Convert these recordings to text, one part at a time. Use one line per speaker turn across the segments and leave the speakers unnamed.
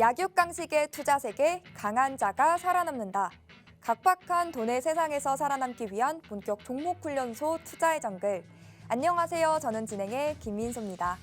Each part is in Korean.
약육강식의 투자세계, 강한 자가 살아남는다. 각박한 돈의 세상에서 살아남기 위한 본격 종목훈련소 투자의 정글. 안녕하세요. 저는 진행의 김민소입니다.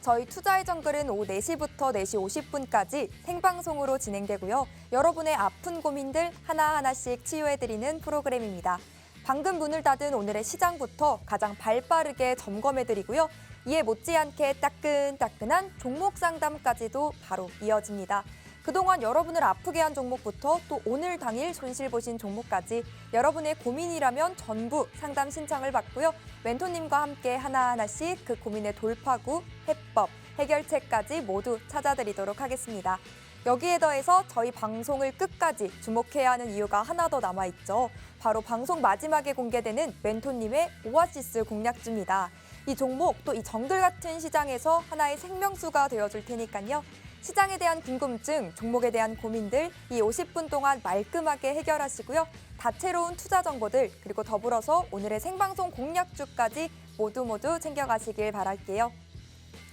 저희 투자의 정글은 오후 4시부터 4시 50분까지 생방송으로 진행되고요. 여러분의 아픈 고민들 하나하나씩 치유해드리는 프로그램입니다. 방금 문을 닫은 오늘의 시장부터 가장 발빠르게 점검해드리고요. 이에 못지않게 따끈따끈한 종목 상담까지도 바로 이어집니다. 그동안 여러분을 아프게 한 종목부터 또 오늘 당일 손실 보신 종목까지 여러분의 고민이라면 전부 상담 신청을 받고요. 멘토님과 함께 하나하나씩 그 고민의 돌파구, 해법, 해결책까지 모두 찾아드리도록 하겠습니다. 여기에 더해서 저희 방송을 끝까지 주목해야 하는 이유가 하나 더 남아있죠. 바로 방송 마지막에 공개되는 멘토님의 오아시스 공략주입니다. 이 종목 또 이 정글 같은 시장에서 하나의 생명수가 되어줄 테니까요. 시장에 대한 궁금증, 종목에 대한 고민들 이 50분 동안 말끔하게 해결하시고요. 다채로운 투자 정보들 그리고 더불어서 오늘의 생방송 공략주까지 모두 챙겨가시길 바랄게요.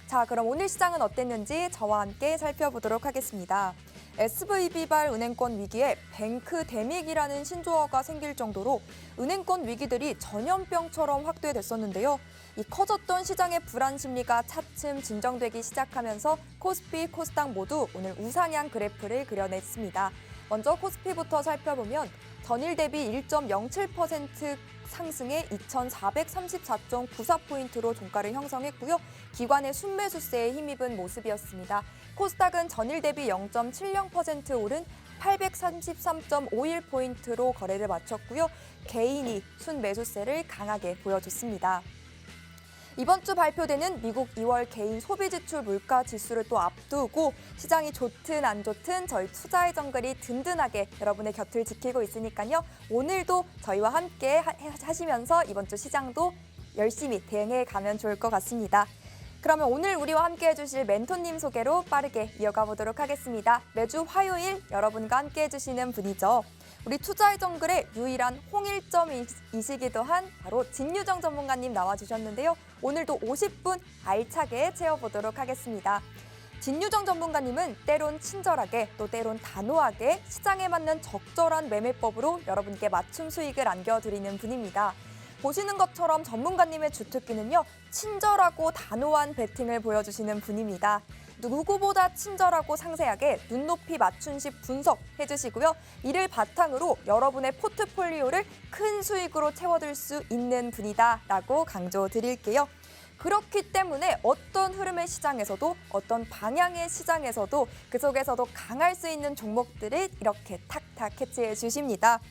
자, 그럼 오늘 시장은 어땠는지 저와 함께 살펴보도록 하겠습니다. SVB발 은행권 위기에 뱅크 데믹이라는 신조어가 생길 정도로 은행권 위기들이 전염병처럼 확대됐었는데요. 이 커졌던 시장의 불안 심리가 차츰 진정되기 시작하면서 코스피, 코스닥 모두 오늘 우상향 그래프를 그려냈습니다. 먼저 코스피부터 살펴보면 전일 대비 1.07% 상승해 2,434.94포인트로 종가를 형성했고요. 기관의 순매수세에 힘입은 모습이었습니다. 코스닥은 전일 대비 0.70% 오른 833.51포인트로 거래를 마쳤고요. 개인이 순매수세를 강하게 보여줬습니다. 이번 주 발표되는 미국 2월 개인 소비지출 물가 지수를 또 앞두고 시장이 좋든 안 좋든 저희 투자의 정글이 든든하게 여러분의 곁을 지키고 있으니까요. 오늘도 저희와 함께 하시면서 이번 주 시장도 열심히 대응해 가면 좋을 것 같습니다. 그러면 오늘 우리와 함께 해주실 멘토님 소개로 빠르게 이어가 보도록 하겠습니다. 매주 화요일 여러분과 함께 해주시는 분이죠. 우리 투자의 정글의 유일한 홍일점이시기도 한 바로 진유정 전문가님 나와주셨는데요. 오늘도 50분 알차게 채워보도록 하겠습니다. 진유정 전문가님은 때론 친절하게 또 때론 단호하게 시장에 맞는 적절한 매매법으로 여러분께 맞춤 수익을 안겨드리는 분입니다. 보시는 것처럼 전문가님의 주특기는요. 친절하고 단호한 배팅을 보여주시는 분입니다. 누구보다 친절하고 상세하게 눈높이 맞춤식 분석해주시고요. 이를 바탕으로 여러분의 포트폴리오를 큰 수익으로 채워들 수 있는 분이다라고 강조드릴게요. 그렇기 때문에 어떤 흐름의 시장에서도 어떤 방향의 시장에서도 그 속에서도 강할 수 있는 종목들을 이렇게 탁탁 캐치해 주십니다.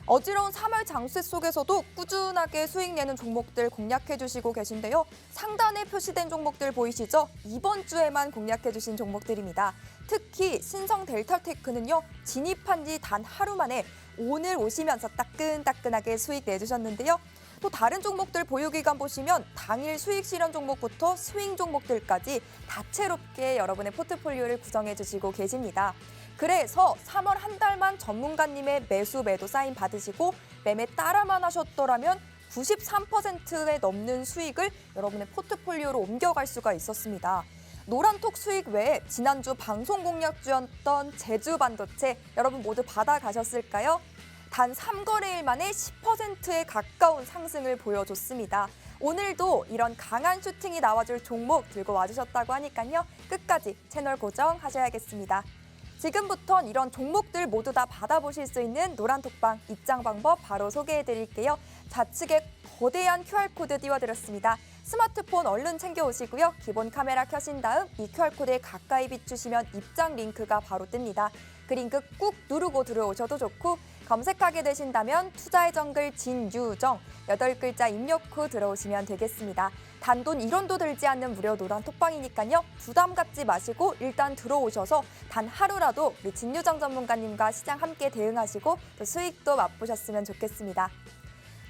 어지러운 3월 장세 속에서도 꾸준하게 수익 내는 종목들 공략해 주시고 계신데요. 상단에 표시된 종목들 보이시죠? 이번 주에만 공략해 주신 종목들입니다. 특히 신성 델타테크는요. 진입한 지 단 하루 만에 오늘 오시면서 따끈따끈하게 수익 내주셨는데요. 또 다른 종목들 보유기간 보시면 당일 수익 실현 종목부터 스윙 종목들까지 다채롭게 여러분의 포트폴리오를 구성해 주시고 계십니다. 그래서 3월 한 달만 전문가님의 매수 매도 사인 받으시고 매매 따라만 하셨더라면 93%에 넘는 수익을 여러분의 포트폴리오로 옮겨갈 수가 있었습니다. 노란톡 수익 외에 지난주 방송 공략주였던 제주반도체 여러분 모두 받아가셨을까요? 단 3거래일 만에 10%에 가까운 상승을 보여줬습니다. 오늘도 이런 강한 슈팅이 나와줄 종목 들고 와주셨다고 하니까요. 끝까지 채널 고정하셔야겠습니다. 지금부턴 이런 종목들 모두 다 받아보실 수 있는 노란톡방 입장 방법 바로 소개해드릴게요. 좌측에 거대한 QR코드 띄워드렸습니다. 스마트폰 얼른 챙겨오시고요. 기본 카메라 켜신 다음 이 QR코드에 가까이 비추시면 입장 링크가 바로 뜹니다. 그 링크 꾹 누르고 들어오셔도 좋고 검색하게 되신다면 투자의 정글 진유정 8글자 입력 후 들어오시면 되겠습니다. 단돈 1원도 들지 않는 무료 노란톡방이니까요. 부담 갖지 마시고 일단 들어오셔서 단 하루라도 우리 진유정 전문가님과 시장 함께 대응하시고 또 수익도 맛보셨으면 좋겠습니다.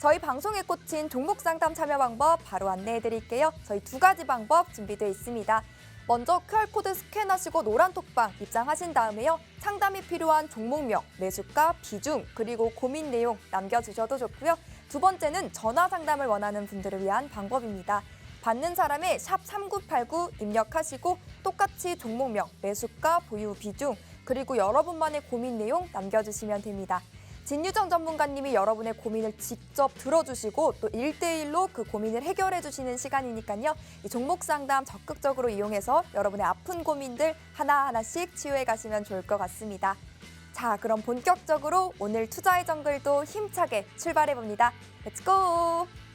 저희 방송에 꽂힌 종목 상담 참여 방법 바로 안내해드릴게요. 저희 2가지 방법 준비되어 있습니다. 먼저 QR코드 스캔하시고 노란톡방 입장하신 다음에요. 상담이 필요한 종목명, 매수가, 비중, 그리고 고민 내용 남겨주셔도 좋고요. 두 번째는 전화 상담을 원하는 분들을 위한 방법입니다. 받는 사람의 샵 3989 입력하시고 똑같이 종목명, 매수가, 보유 비중, 그리고 여러분만의 고민 내용 남겨주시면 됩니다. 진유정 전문가님이 여러분의 고민을 직접 들어주시고 또 1대1로 그 고민을 해결해 주시는 시간이니까요. 이 종목 상담 적극적으로 이용해서 여러분의 아픈 고민들 하나하나씩 치유해 가시면 좋을 것 같습니다. 자, 그럼 본격적으로 오늘 투자의 정글도 힘차게 출발해 봅니다. 렛츠고!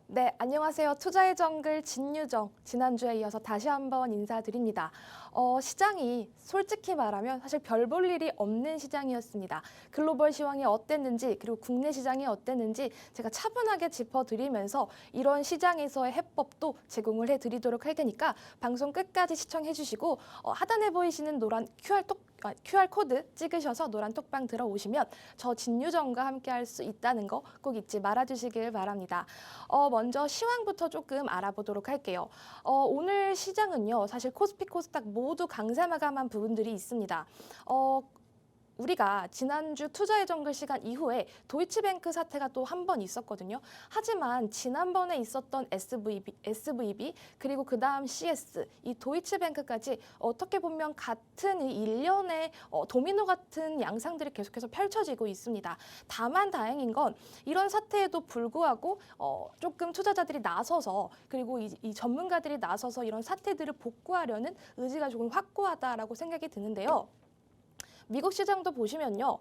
네, 안녕하세요. 투자의 정글 진유정. 지난주에 이어서 다시 한번 인사드립니다. 시장이 솔직히 말하면 사실 별 볼 일이 없는 시장이었습니다. 글로벌 시황이 어땠는지 그리고 국내 시장이 어땠는지 제가 차분하게 짚어드리면서 이런 시장에서의 해법도 제공을 해드리도록 할 테니까 방송 끝까지 시청해 주시고 하단에 보이시는 노란 QR 코드 찍으셔서 노란 톡방 들어오시면 저 진유정과 함께 할 수 있다는 거 꼭 잊지 말아주시길 바랍니다. 먼저 시황부터 조금 알아보도록 할게요. 오늘 시장은요, 사실 코스피, 코스닥 모두 강세 마감한 부분들이 있습니다. 우리가 지난주 투자의 정글 시간 이후에 도이치뱅크 사태가 또 한 번 있었거든요. 하지만 지난번에 있었던 SVB 그리고 그 다음 CS, 이 도이치뱅크까지 어떻게 보면 같은 이 일련의 도미노 같은 양상들이 계속해서 펼쳐지고 있습니다. 다만 다행인 건 이런 사태에도 불구하고 조금 투자자들이 나서서 그리고 이 전문가들이 나서서 이런 사태들을 복구하려는 의지가 조금 확고하다라고 생각이 드는데요. 미국 시장도 보시면요,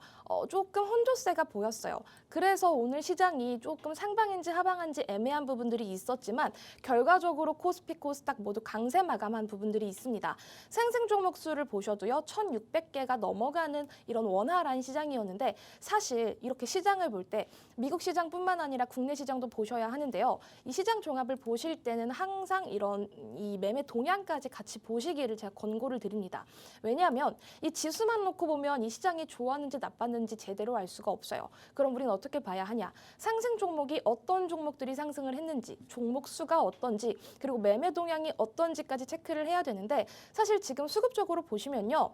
조금 혼조세가 보였어요. 그래서 오늘 시장이 조금 상방인지 하방인지 애매한 부분들이 있었지만 결과적으로 코스피, 코스닥 모두 강세 마감한 부분들이 있습니다. 상승 종목 수를 보셔도요, 1,600개가 넘어가는 이런 원활한 시장이었는데 사실 이렇게 시장을 볼 때 미국 시장뿐만 아니라 국내 시장도 보셔야 하는데요. 이 시장 종합을 보실 때는 항상 이런 이 매매 동향까지 같이 보시기를 제가 권고를 드립니다. 왜냐하면 이 지수만 놓고 보면 이 시장이 좋았는지 나빴는지 제대로 알 수가 없어요. 그럼 우리는 어떻게 봐야 하냐? 상승 종목이 어떤 종목들이 상승을 했는지, 종목 수가 어떤지, 그리고 매매 동향이 어떤지까지 체크를 해야 되는데 사실 지금 수급적으로 보시면요.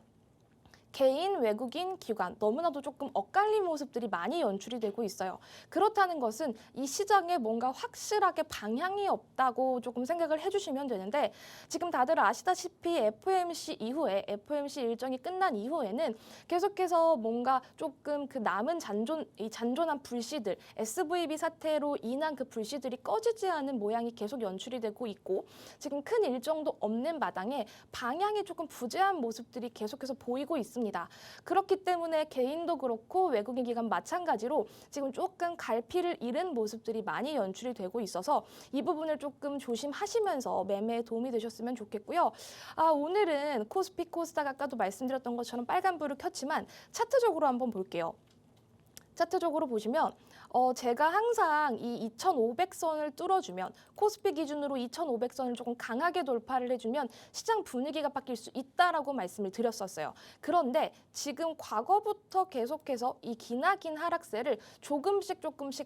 개인, 외국인, 기관 너무나도 조금 엇갈린 모습들이 많이 연출이 되고 있어요. 그렇다는 것은 이 시장에 뭔가 확실하게 방향이 없다고 조금 생각을 해주시면 되는데 지금 다들 아시다시피 FOMC 이후에 FOMC 일정이 끝난 이후에는 계속해서 뭔가 조금 그 남은 잔존한 불씨들 SVB 사태로 인한 그 불씨들이 꺼지지 않은 모양이 계속 연출이 되고 있고 지금 큰 일정도 없는 마당에 방향이 조금 부재한 모습들이 계속해서 보이고 있습니다. 그렇기 때문에 개인도 그렇고 외국인 기관 마찬가지로 지금 조금 갈피를 잃은 모습들이 많이 연출이 되고 있어서 이 부분을 조금 조심하시면서 매매에 도움이 되셨으면 좋겠고요. 오늘은 코스피, 코스닥 아까도 말씀드렸던 것처럼 빨간불을 켰지만 차트적으로 한번 볼게요. 차트적으로 보시면 제가 항상 이 2,500선을 뚫어주면 코스피 기준으로 2,500선을 조금 강하게 돌파를 해주면 시장 분위기가 바뀔 수 있다라고 말씀을 드렸었어요. 그런데 지금 과거부터 계속해서 이 기나긴 하락세를 조금씩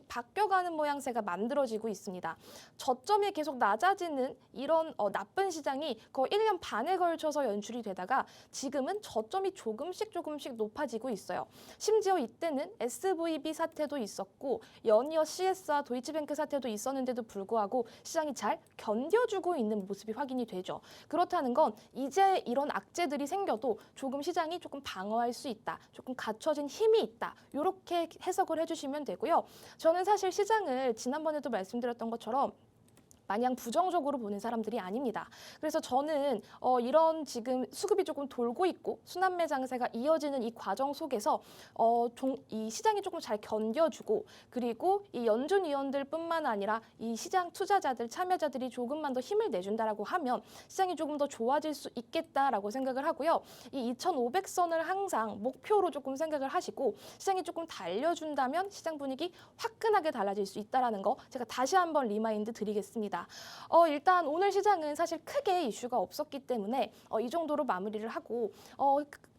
바뀌어가는 모양새가 만들어지고 있습니다. 저점이 계속 낮아지는 이런 나쁜 시장이 거의 1년 반에 걸쳐서 연출이 되다가 지금은 저점이 조금씩 높아지고 있어요. 심지어 이때는 SVB 사태도 있었고 연이어 CS와 도이치뱅크 사태도 있었는데도 불구하고 시장이 잘 견뎌주고 있는 모습이 확인이 되죠. 그렇다는 건 이제 이런 악재들이 생겨도 조금 시장이 조금 방어할 수 있다. 조금 갖춰진 힘이 있다. 이렇게 해석을 해주시면 되고요. 저는 사실 시장을 지난번에도 말씀드렸던 것처럼 마냥 부정적으로 보는 사람들이 아닙니다. 그래서 저는 이런 지금 수급이 조금 돌고 있고 순환매 장세가 이어지는 이 과정 속에서 이 시장이 조금 잘 견뎌주고, 그리고 이 연준 위원들뿐만 아니라 이 시장 투자자들, 참여자들이 조금만 더 힘을 내준다라고 하면 시장이 조금 더 좋아질 수 있겠다라고 생각을 하고요. 이 2,500선을 항상 목표로 조금 생각을 하시고 시장이 조금 달려준다면 시장 분위기 화끈하게 달라질 수 있다라는 거 제가 다시 한번 리마인드 드리겠습니다. 일단 오늘 시장은 사실 크게 이슈가 없었기 때문에 이 정도로 마무리를 하고,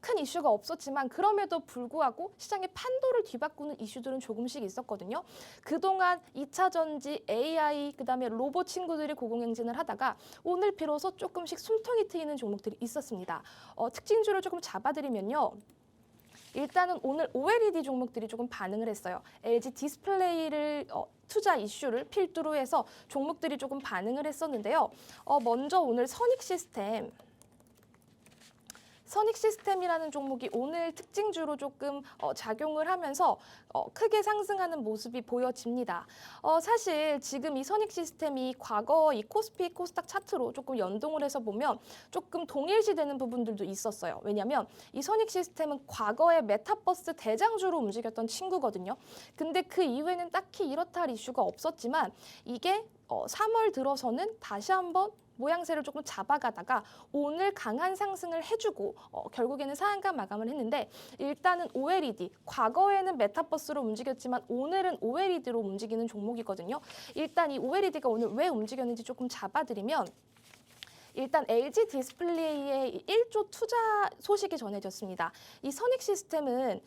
큰 이슈가 없었지만 그럼에도 불구하고 시장의 판도를 뒤바꾸는 이슈들은 조금씩 있었거든요. 그동안 2차 전지, AI, 그다음에 로봇 친구들이 고공행진을 하다가 오늘 비로소 조금씩 숨통이 트이는 종목들이 있었습니다. 특징주를 조금 잡아드리면요. 일단은 오늘 OLED 종목들이 조금 반응을 했어요. LG 디스플레이를 투자 이슈를 필두로 해서 종목들이 조금 반응을 했었는데요. 먼저 오늘 선익시스템이라는 종목이 오늘 특징주로 조금 작용을 하면서 크게 상승하는 모습이 보여집니다. 사실 지금 이 선익시스템이 과거 이 코스피 코스닥 차트로 조금 연동을 해서 보면 조금 동일시되는 부분들도 있었어요. 왜냐하면 이 선익시스템은 과거의 메타버스 대장주로 움직였던 친구거든요. 근데 그 이후에는 딱히 이렇다 할 이슈가 없었지만 이게 3월 들어서는 다시 한번 모양새를 조금 잡아가다가 오늘 강한 상승을 해주고 결국에는 상한가 마감을 했는데, 일단은 OLED, 과거에는 메타버스로 움직였지만 오늘은 OLED로 움직이는 종목이거든요. 일단 이 OLED가 오늘 왜 움직였는지 조금 잡아드리면, 일단 LG 디스플레이의 1조 투자 소식이 전해졌습니다. 이 선익시스템은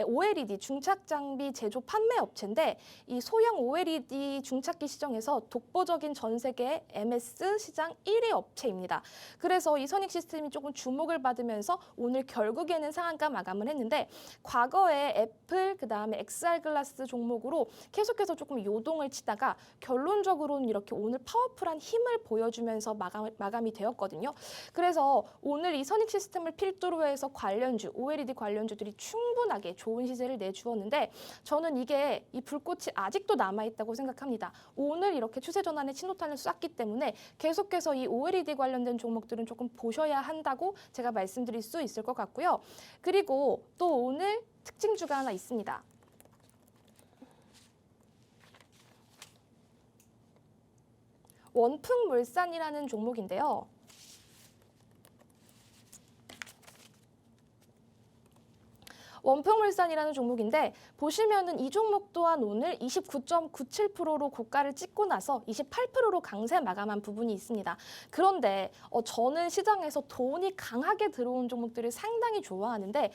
OLED 중착 장비 제조 판매 업체인데 이 소형 OLED 중착기 시장에서 독보적인 전 세계 MS 시장 1위 업체입니다. 그래서 이 선익시스템이 조금 주목을 받으면서 오늘 결국에는 상한가 마감을 했는데, 과거에 애플, 그다음에 XR 글라스 종목으로 계속해서 조금 요동을 치다가 결론적으로는 이렇게 오늘 파워풀한 힘을 보여주면서 마감이 되었거든요. 그래서 오늘 이 선익시스템을 필두로 해서 관련주, OLED 관련주들이 충분하게 좋은 시세를 내주었는데, 저는 이게 이 불꽃이 아직도 남아있다고 생각합니다. 오늘 이렇게 추세 전환의 신호탄을 쐈기 때문에 계속해서 이 OLED 관련된 종목들은 조금 보셔야 한다고 제가 말씀드릴 수 있을 것 같고요. 그리고 또 오늘 특징주가 하나 있습니다. 원풍물산이라는 종목인데요. 원풍물산이라는 종목인데 보시면은 이 종목 또한 오늘 29.97%로 고가를 찍고 나서 28%로 강세 마감한 부분이 있습니다. 그런데 저는 시장에서 돈이 강하게 들어온 종목들을 상당히 좋아하는데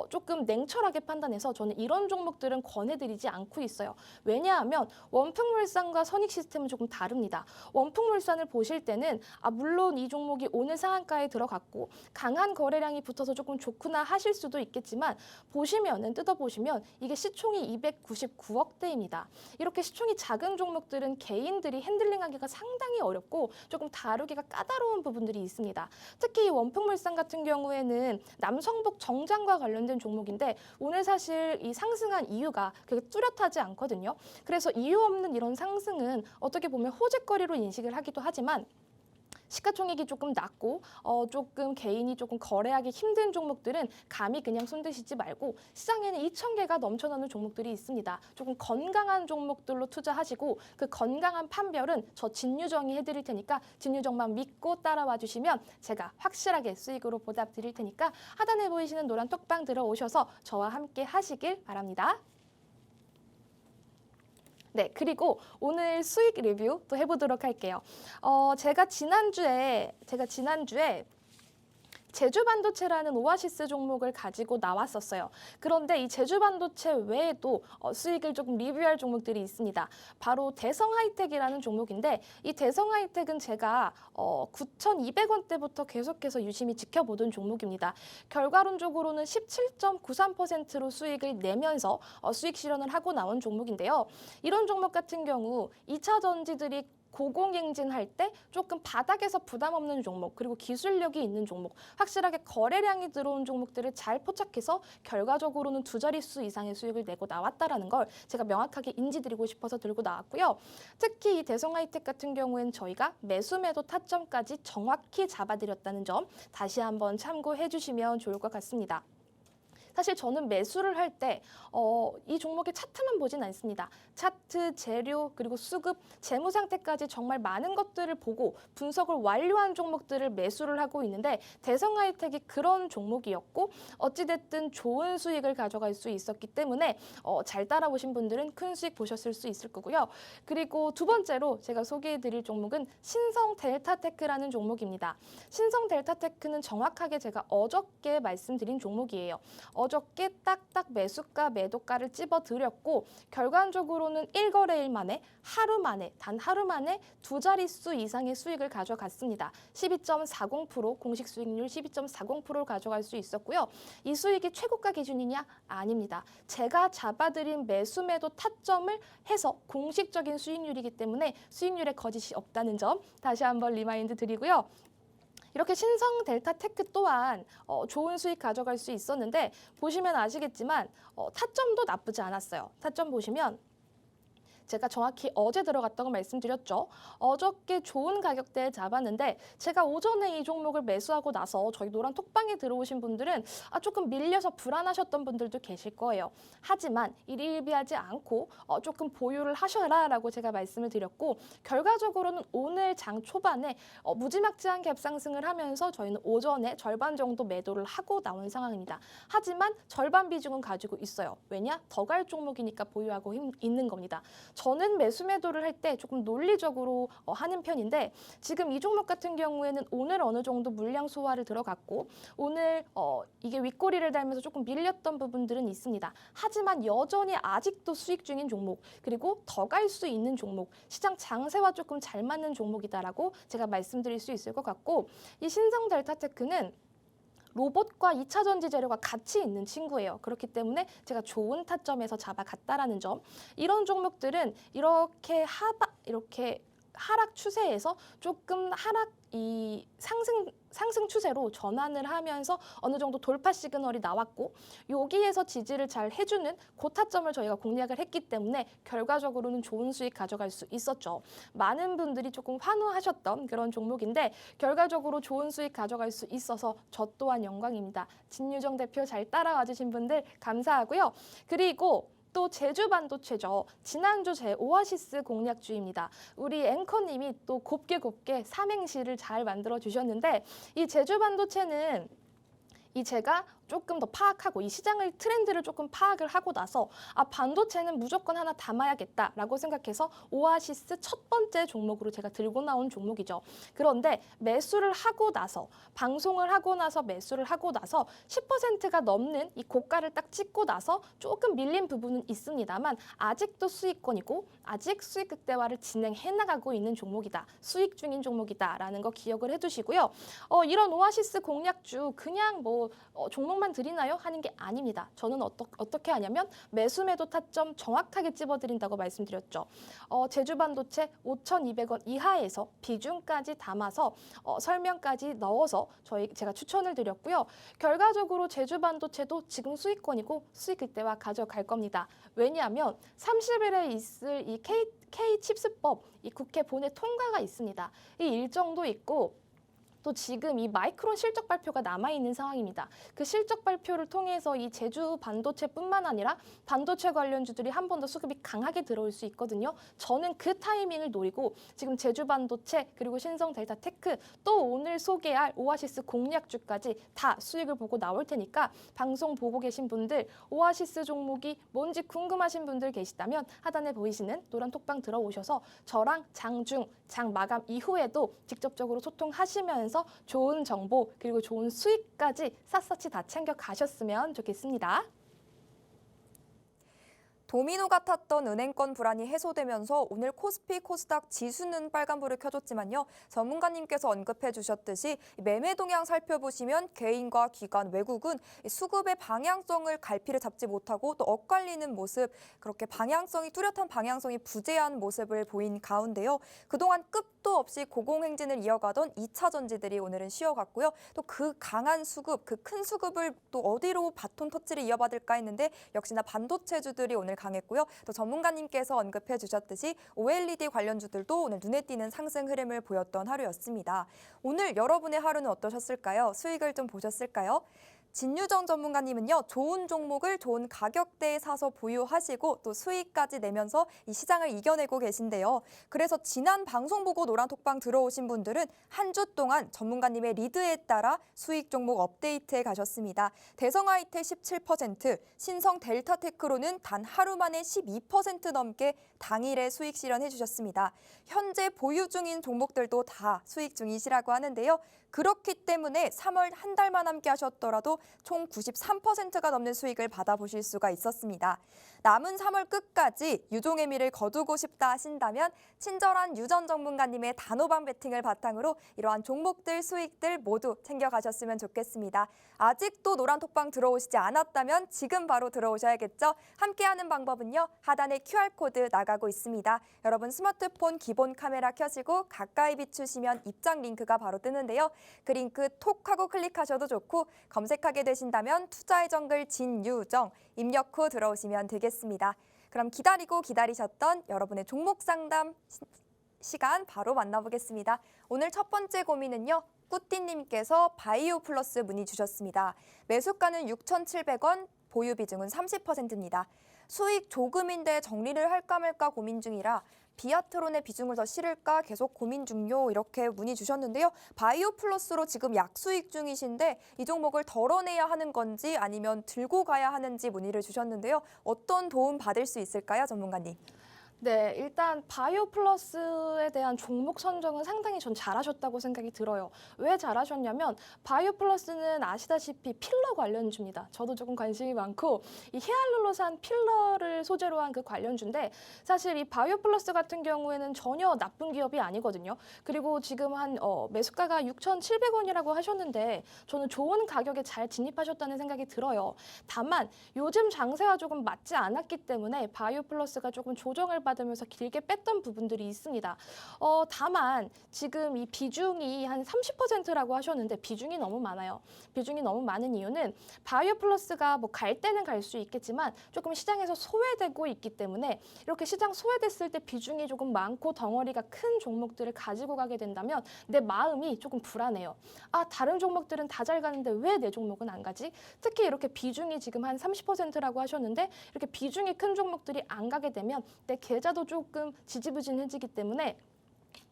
조금 냉철하게 판단해서 저는 이런 종목들은 권해드리지 않고 있어요. 왜냐하면 원풍물산과 선익시스템은 조금 다릅니다. 원풍물산을 보실 때는 물론 이 종목이 오늘 상한가에 들어갔고 강한 거래량이 붙어서 조금 좋구나 하실 수도 있겠지만, 보시면은 뜯어보시면 이게 시총이 299억대입니다. 이렇게 시총이 작은 종목들은 개인들이 핸들링하기가 상당히 어렵고 조금 다루기가 까다로운 부분들이 있습니다. 특히 이 원풍물산 같은 경우에는 남성복 정장과 관련된 종목인데 오늘 사실 이 상승한 이유가 그렇게 뚜렷하지 않거든요. 그래서 이유 없는 이런 상승은 어떻게 보면 호재거리로 인식을 하기도 하지만, 시가총액이 조금 낮고 조금 개인이 조금 거래하기 힘든 종목들은 감히 그냥 손드시지 말고 시장에는 2,000개가 넘쳐나는 종목들이 있습니다. 조금 건강한 종목들로 투자하시고 그 건강한 판별은 저 진유정이 해드릴 테니까 진유정만 믿고 따라와 주시면 제가 확실하게 수익으로 보답드릴 테니까 하단에 보이시는 노란 톡방 들어오셔서 저와 함께 하시길 바랍니다. 네, 그리고 오늘 수익 리뷰 또 해보도록 할게요. 제가 지난주에 제주반도체라는 오아시스 종목을 가지고 나왔었어요. 그런데 이 제주반도체 외에도 수익을 조금 리뷰할 종목들이 있습니다. 바로 대성하이텍이라는 종목인데 이 대성하이텍은 제가 9,200원대부터 계속해서 유심히 지켜보던 종목입니다. 결과론적으로는 17.93%로 수익을 내면서 수익 실현을 하고 나온 종목인데요. 이런 종목 같은 경우 2차 전지들이 고공행진할 때 조금 바닥에서 부담 없는 종목, 그리고 기술력이 있는 종목, 확실하게 거래량이 들어온 종목들을 잘 포착해서 결과적으로는 두 자릿수 이상의 수익을 내고 나왔다라는 걸 제가 명확하게 인지드리고 싶어서 들고 나왔고요. 특히 이 대성하이텍 같은 경우에는 저희가 매수 매도 타점까지 정확히 잡아드렸다는 점 다시 한번 참고해 주시면 좋을 것 같습니다. 사실 저는 매수를 할 때 이 종목의 차트만 보진 않습니다. 차트, 재료, 그리고 수급, 재무 상태까지 정말 많은 것들을 보고 분석을 완료한 종목들을 매수를 하고 있는데 대성하이텍이 그런 종목이었고 어찌됐든 좋은 수익을 가져갈 수 있었기 때문에 잘 따라오신 분들은 큰 수익 보셨을 수 있을 거고요. 그리고 두 번째로 제가 소개해드릴 종목은 신성 델타테크라는 종목입니다. 신성 델타테크는 정확하게 제가 어저께 말씀드린 종목이에요. 어저께 딱딱 매수가, 매도가를 찝어드렸고 결과적으로는 1거래일 만에 단 하루 만에 두 자릿수 이상의 수익을 가져갔습니다. 12.40% 공식 수익률 12.40%를 가져갈 수 있었고요. 이 수익이 최고가 기준이냐? 아닙니다. 제가 잡아드린 매수, 매도 타점을 해서 공식적인 수익률이기 때문에 수익률에 거짓이 없다는 점 다시 한번 리마인드 드리고요. 이렇게 신성 델타테크 또한 좋은 수익 가져갈 수 있었는데 보시면 아시겠지만 타점도 나쁘지 않았어요. 타점 보시면 제가 정확히 어제 들어갔다고 말씀드렸죠. 어저께 좋은 가격대에 잡았는데 제가 오전에 이 종목을 매수하고 나서 저희 노란 톡방에 들어오신 분들은 조금 밀려서 불안하셨던 분들도 계실 거예요. 하지만 일일비하지 않고 조금 보유를 하셔라라고 제가 말씀을 드렸고 결과적으로는 오늘 장 초반에 무지막지한 갭상승을 하면서 저희는 오전에 절반 정도 매도를 하고 나온 상황입니다. 하지만 절반 비중은 가지고 있어요. 왜냐? 더 갈 종목이니까 보유하고 있는 겁니다. 저는 매수 매도를 할 때 조금 논리적으로 하는 편인데 지금 이 종목 같은 경우에는 오늘 어느 정도 물량 소화를 들어갔고 오늘 이게 윗꼬리를 달면서 조금 밀렸던 부분들은 있습니다. 하지만 여전히 아직도 수익 중인 종목 그리고 더 갈 수 있는 종목 시장 장세와 조금 잘 맞는 종목이다라고 제가 말씀드릴 수 있을 것 같고 이 신성 델타테크는 로봇과 2차 전지 재료가 같이 있는 친구예요. 그렇기 때문에 제가 좋은 타점에서 잡아갔다라는 점. 이런 종목들은 이렇게 하락 추세에서 조금 상승 추세로 전환을 하면서 어느 정도 돌파 시그널이 나왔고 여기에서 지지를 잘 해주는 고타점을 저희가 공략을 했기 때문에 결과적으로는 좋은 수익 가져갈 수 있었죠. 많은 분들이 조금 환호하셨던 그런 종목인데 결과적으로 좋은 수익 가져갈 수 있어서 저 또한 영광입니다. 진유정 대표 잘 따라와 주신 분들 감사하고요. 그리고 또 제주 반도체죠. 지난주 제 오아시스 공략주입니다. 우리 앵커님이 또 곱게 삼행시를 잘 만들어 주셨는데 이 제주 반도체는 제가 조금 더 파악하고 이 시장의 트렌드를 조금 파악을 하고 나서 반도체는 무조건 하나 담아야겠다라고 생각해서 오아시스 첫 번째 종목으로 제가 들고 나온 종목이죠. 그런데 매수를 하고 나서 방송을 하고 나서 매수를 하고 나서 10%가 넘는 이 고가를 딱 찍고 나서 조금 밀린 부분은 있습니다만 아직도 수익권이고 아직 수익 극대화를 진행해 나가고 있는 종목이다. 수익 중인 종목이다라는 거 기억을 해두시고요. 이런 오아시스 공략주 그냥 종목만 드리나요? 하는 게 아닙니다. 저는 어떻게 하냐면 매수 매도 타점 정확하게 찝어드린다고 말씀드렸죠. 제주반도체 5,200원 이하에서 비중까지 담아서 설명까지 넣어서 제가 추천을 드렸고요. 결과적으로 제주반도체도 지금 수익권이고 수익 극대화 가져갈 겁니다. 왜냐하면 30일에 있을 이 K-칩스법 이 국회 본회 통과가 있습니다. 이 일정도 있고 또 지금 이 마이크론 실적 발표가 남아있는 상황입니다. 그 실적 발표를 통해서 이 제주 반도체뿐만 아니라 반도체 관련주들이 한 번 더 수급이 강하게 들어올 수 있거든요. 저는 그 타이밍을 노리고 지금 제주 반도체 그리고 신성 델타테크 또 오늘 소개할 오아시스 공략주까지 다 수익을 보고 나올 테니까 방송 보고 계신 분들 오아시스 종목이 뭔지 궁금하신 분들 계시다면 하단에 보이시는 노란 톡방 들어오셔서 저랑 장 마감 이후에도 직접적으로 소통하시면서 좋은 정보 그리고 좋은 수익까지 샅샅이 다 챙겨 가셨으면 좋겠습니다.
도미노가 탔던 은행권 불안이 해소되면서 오늘 코스피, 코스닥 지수는 빨간불을 켜줬지만요. 전문가님께서 언급해 주셨듯이 매매 동향 살펴보시면 개인과 기관, 외국은 수급의 방향성을 갈피를 잡지 못하고 또 엇갈리는 모습, 그렇게 방향성이 뚜렷한 방향성이 부재한 모습을 보인 가운데요. 그동안 끝도 없이 고공행진을 이어가던 2차 전지들이 오늘은 쉬어갔고요. 또 그 강한 수급, 그 큰 수급을 또 어디로 바톤 터치를 이어받을까 했는데 역시나 반도체주들이 오늘 강했고요. 또 전문가님께서 언급해 주셨듯이 OLED 관련주들도 오늘 눈에 띄는 상승 흐름을 보였던 하루였습니다. 오늘 여러분의 하루는 어떠셨을까요? 수익을 좀 보셨을까요? 진유정 전문가님은요, 좋은 종목을 좋은 가격대에 사서 보유하시고 또 수익까지 내면서 이 시장을 이겨내고 계신데요. 그래서 지난 방송 보고 노란톡방 들어오신 분들은 한 주 동안 전문가님의 리드에 따라 수익 종목 업데이트에 가셨습니다. 대성하이텍 17%, 신성 델타테크로는 단 하루 만에 12% 넘게 당일에 수익 실현해 주셨습니다. 현재 보유 중인 종목들도 다 수익 중이시라고 하는데요. 그렇기 때문에 3월 한 달만 함께 하셨더라도 총 93%가 넘는 수익을 받아보실 수가 있었습니다. 남은 3월 끝까지 유종의미를 거두고 싶다 하신다면 친절한 유전 전문가님의 단호박 배팅을 바탕으로 이러한 종목들, 수익들 모두 챙겨가셨으면 좋겠습니다. 아직도 노란톡방 들어오시지 않았다면 지금 바로 들어오셔야겠죠. 함께하는 방법은요. 하단에 QR코드 나가고 있습니다. 여러분 스마트폰 기본 카메라 켜시고 가까이 비추시면 입장 링크가 바로 뜨는데요. 그 링크 톡 하고 클릭하셔도 좋고 검색하게 되신다면 투자의 정글 진유정 입력 후 들어오시면 되겠습니다. 그럼 기다리셨던 여러분의 종목 상담 시간 바로 만나보겠습니다. 오늘 첫 번째 고민은요. 꾸띠님께서 바이오 플러스 문의 주셨습니다. 매수가는 6,700원, 보유 비중은 30%입니다. 수익 조금인데 정리를 할까 말까 고민 중이라 비아트론의 비중을 더 실을까 계속 고민 중요 이렇게 문의 주셨는데요. 바이오 플러스로 지금 약수익 중이신데 이 종목을 덜어내야 하는 건지 아니면 들고 가야 하는지 문의를 주셨는데요. 어떤 도움 받을 수 있을까요, 전문가님?
네, 일단 바이오 플러스에 대한 종목 선정은 상당히 전 잘하셨다고 생각이 들어요. 왜 잘하셨냐면 바이오 플러스는 아시다시피 필러 관련주입니다. 저도 조금 관심이 많고 이 히알루로산 필러를 소재로 한 그 관련주인데 사실 이 바이오 플러스 같은 경우에는 전혀 나쁜 기업이 아니거든요. 그리고 지금 한 매수가가 6,700원이라고 하셨는데 저는 좋은 가격에 잘 진입하셨다는 생각이 들어요. 다만 요즘 장세와 조금 맞지 않았기 때문에 바이오 플러스가 조금 조정을 받으면서 길게 뺐던 부분들이 있습니다. 다만 지금 이 비중이 한 30%라고 하셨는데 비중이 너무 많아요. 비중이 너무 많은 이유는 바이오 플러스가 뭐 갈 때는 갈 수 있겠지만 조금 시장에서 소외되고 있기 때문에 이렇게 시장 소외됐을 때 비중이 조금 많고 덩어리가 큰 종목들을 가지고 가게 된다면 내 마음이 조금 불안해요. 아, 다른 종목들은 다 잘 가는데 왜 내 종목은 안 가지? 특히 이렇게 비중이 지금 한 30%라고 하셨는데 이렇게 비중이 큰 종목들이 안 가게 되면 내 계좌도 조금 지지부진해지기 때문에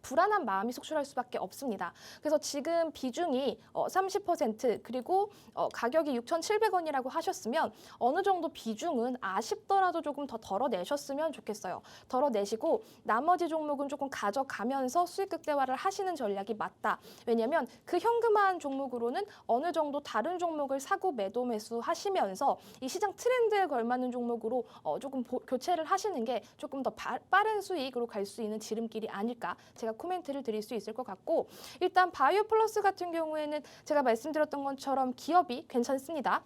불안한 마음이 속출할 수밖에 없습니다. 그래서 지금 비중이 30% 그리고 가격이 6,700원이라고 하셨으면 어느 정도 비중은 아쉽더라도 조금 더 덜어내셨으면 좋겠어요. 덜어내시고 나머지 종목은 조금 가져가면서 수익 극대화를 하시는 전략이 맞다. 왜냐하면 그 현금화한 종목으로는 어느 정도 다른 종목을 사고 매도 매수 하시면서 이 시장 트렌드에 걸맞는 종목으로 조금 교체를 하시는 게 조금 더 빠른 수익으로 갈 수 있는 지름길이 아닐까 제가 코멘트를 드릴 수 있을 것 같고 일단 바이오 플러스 같은 경우에는 제가 말씀드렸던 것처럼 기업이 괜찮습니다.